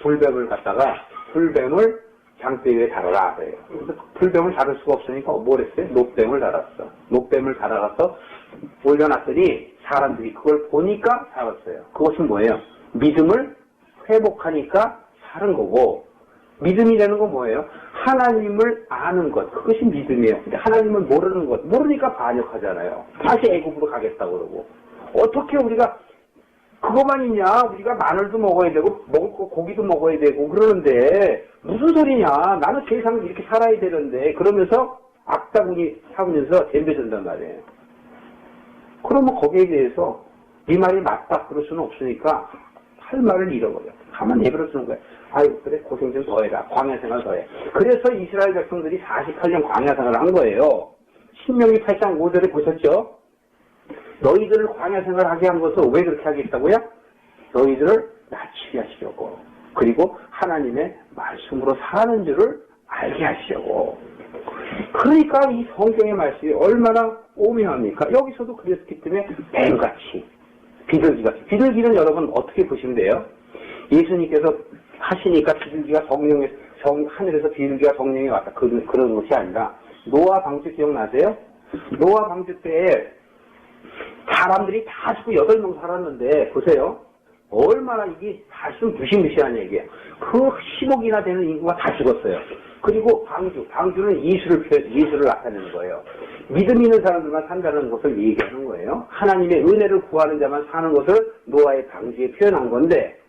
불뱀을 갖다가 불뱀을 장대 위에 달아라 그래요. 그래서 불뱀을 다룰 수가 없으니까 뭘 했어요? 녹뱀을 달았어. 녹뱀을 달아가서 올려놨더니 사람들이 그걸 보니까 살았어요. 그것은 뭐예요? 믿음을 회복하니까 사는 거고, 믿음이라는 건 뭐예요? 하나님을 아는 것. 그것이 믿음이에요. 근데 하나님을 모르는 것. 모르니까 반역하잖아요. 다시 애굽으로 가겠다고 그러고. 어떻게 우리가 그것만 있냐? 우리가 마늘도 먹어야 되고 먹을 거 고기도 먹어야 되고 그러는데 무슨 소리냐? 나는 세상을 이렇게 살아야 되는데 그러면서 악다구니 사면서 덤벼든단 말이에요. 그러면 거기에 대해서 네 말이 맞다 그럴 수는 없으니까 할 말을 잃어버려. 가만 내버려 두는 거야. 아이고 그래 고생 좀 더 해라. 광야 생활 더 해. 그래서 이스라엘 백성들이 48년 광야 생활을 한 거예요. 신명기 8장 5절에 보셨죠? 너희들을 광야 생활하게 한 것은 왜 그렇게 하겠다고요? 너희들을 낮추게 하시려고. 그리고 하나님의 말씀으로 사는 줄을 알게 하시려고. 그러니까 이 성경의 말씀이 얼마나 오묘합니까? 여기서도 그랬기 때문에 뱀같이, 비둘기같이. 비둘기는 여러분 어떻게 보시면 돼요? 예수님께서 하시니까 비둘기가 하늘에서 비둘기가 성령에 왔다. 그런 것이 아니라, 노아 방주 기억나세요? 노아 방주 때 사람들이 다 죽고 8명 살았는데, 보세요. 얼마나 이게 사실은 무시무시한 얘기예요. 그 10억이나 되는 인구가 다 죽었어요. 그리고 방주는 예수를 나타내는 거예요. 믿음 있는 사람들만 산다는 것을 얘기하는 거예요. 하나님의 은혜를 구하는 자만 사는 것을 노아의 방주에 표현한 건데,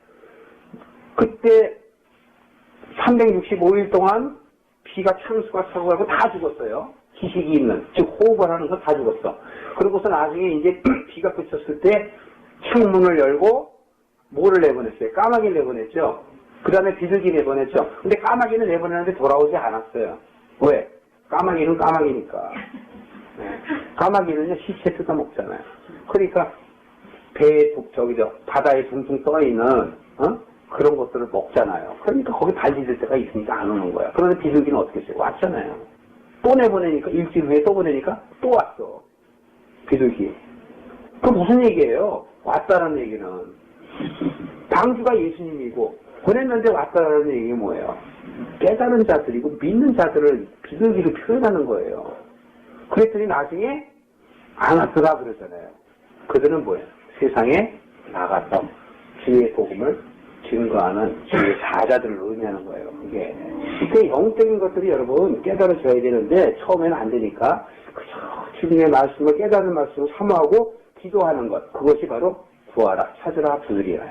그때 365일 동안 비가 창수가 차고 가고 다 죽었어요. 기식이 있는, 즉 호흡을 하는 거 다 죽었어. 그러고서 나중에 이제 비가 그쳤을 때 창문을 열고 뭐를 내보냈어요? 까마귀를 내보냈죠. 그 다음에 비둘기 내보냈죠. 근데 까마귀는 내보내는데 돌아오지 않았어요. 왜? 까마귀는 까마귀니까. 네. 까마귀는요, 시체 뜯어 먹잖아요. 그러니까 배에 바다에 둥둥 떠있는 그런 것들을 먹잖아요. 그러니까 거기 발디딜 때가 있으니까 안 오는 거야. 그런데 비둘기는 어떻게 했어요? 왔잖아요. 또 내보내니까, 일주일 후에 또 보내니까 또 왔어. 비둘기. 그 무슨 얘기예요? 왔다는 얘기는. 방주가 예수님이고 보냈는데 왔다는 얘기가 뭐예요? 깨달은 자들이고 믿는 자들을 비둘기로 표현하는 거예요. 그랬더니 나중에 안 왔더라 그러잖아요. 그들은 뭐예요? 세상에 나가서 주의 복음을 증거하는 주의 사자들을 의미하는 거예요. 그게 영적인 것들이 여러분 깨달아져야 되는데 처음에는 안 되니까 그저 주님의 말씀을 깨달은 말씀을 사모하고 기도하는 것, 그것이 바로 구하라, 찾으라, 부르리라.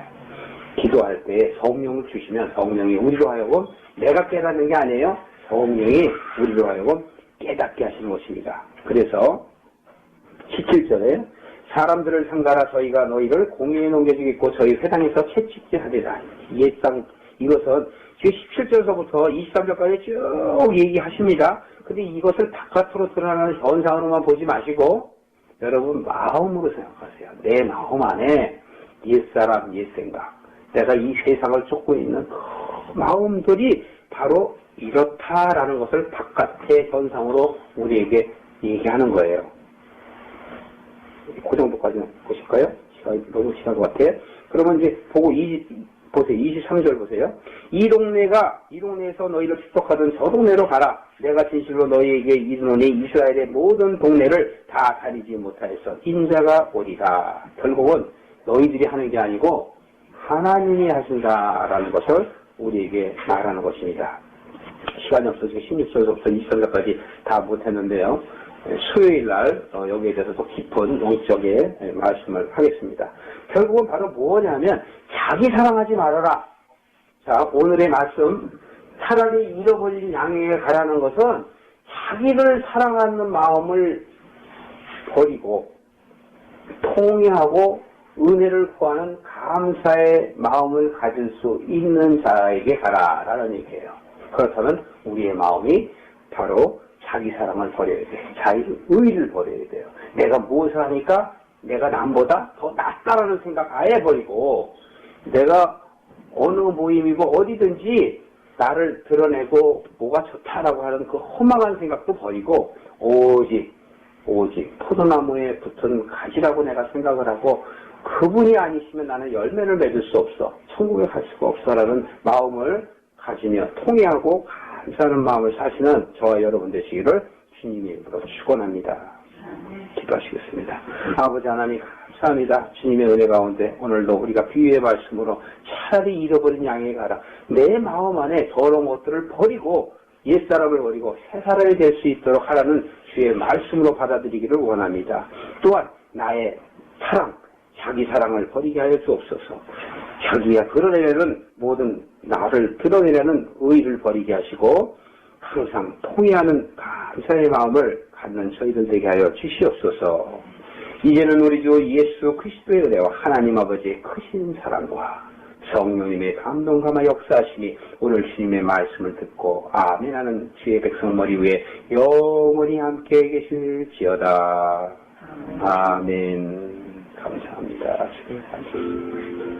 기도할 때 성령을 주시면 성령이 우리로 하여금, 내가 깨닫는 게 아니에요. 성령이 우리로 하여금 깨닫게 하시는 것입니다. 그래서 17절에 사람들을 상가라 저희가 너희를 공의에 넘겨주겠고 저희 회당에서 채찍질 하리라. 옛상 이것은 지금 17절서부터 23절까지 쭉 얘기하십니다. 근데 이것을 바깥으로 드러나는 현상으로만 보지 마시고 여러분 마음으로 생각하세요. 내 마음 안에 옛사람, 옛생각, 내가 이 세상을 쫓고 있는 그 마음들이 바로 이렇다라는 것을 바깥의 현상으로 우리에게 얘기하는 거예요. 그 정도까지는 보실까요? 시간이 너무 지난 것 같아요. 그러면 이제 보세요. 23절 보세요. 이 동네에서 너희를 축복하던 저 동네로 가라. 내가 진실로 너희에게 이르노니 이스라엘의 모든 동네를 다 다니지 못하였어. 인자가 오리라. 결국은 너희들이 하는 게 아니고 하나님이 하신다라는 것을 우리에게 말하는 것입니다. 시간이 없어서 16절부터 23절까지 다 못했는데요. 수요일 날 여기에 대해서 더 깊은 영적의 말씀을 하겠습니다. 결국은 바로 뭐냐면 자기 사랑하지 말아라. 자, 오늘의 말씀, 차라리 잃어버린 양에게 가라는 것은 자기를 사랑하는 마음을 버리고 통회하고 은혜를 구하는 감사의 마음을 가질 수 있는 자에게 가라라는 얘기예요. 그렇다면 우리의 마음이 바로 자기 사랑을 버려야 돼요. 자기 의를 버려야 돼요. 내가 무엇을 하니까 내가 남보다 더 낫다라는 생각 아예 버리고 내가 어느 모임이고 어디든지 나를 드러내고 뭐가 좋다라고 하는 그 허망한 생각도 버리고 오직 포도나무에 붙은 가지라고 내가 생각을 하고 그분이 아니시면 나는 열매를 맺을 수 없어. 천국에 갈 수가 없어라는 마음을 가지며 통회하고 감사하는 마음을 사시는 저와 여러분 되시기를 주님의 이름으로 축원합니다. 기도하시겠습니다. 아버지 하나님 감사합니다. 주님의 은혜 가운데 오늘도 우리가 비유의 말씀으로 차라리 잃어버린 양에게 가라. 내 마음 안에 더러운 것들을 버리고 옛사람을 버리고 새사람이 될 수 있도록 하라는 주의 말씀으로 받아들이기를 원합니다. 또한 나의 사랑, 자기 사랑을 버리게 하여 주옵소서. 자기가 드러내려는 모든 나를 드러내려는 의를 버리게 하시고 항상 통회하는 감사의 마음을 갖는 저희들 되게 하여 주시옵소서. 이제는 우리 주 예수 그리스도의 은혜와 하나님 아버지의 크신 사랑과 성령님의 감동감화 역사하시니 오늘 주님의 말씀을 듣고 아멘 하는 주의 백성 머리 위에 영원히 함께 계실지어다. 아멘. 감사합니다. 주님 감사합니다.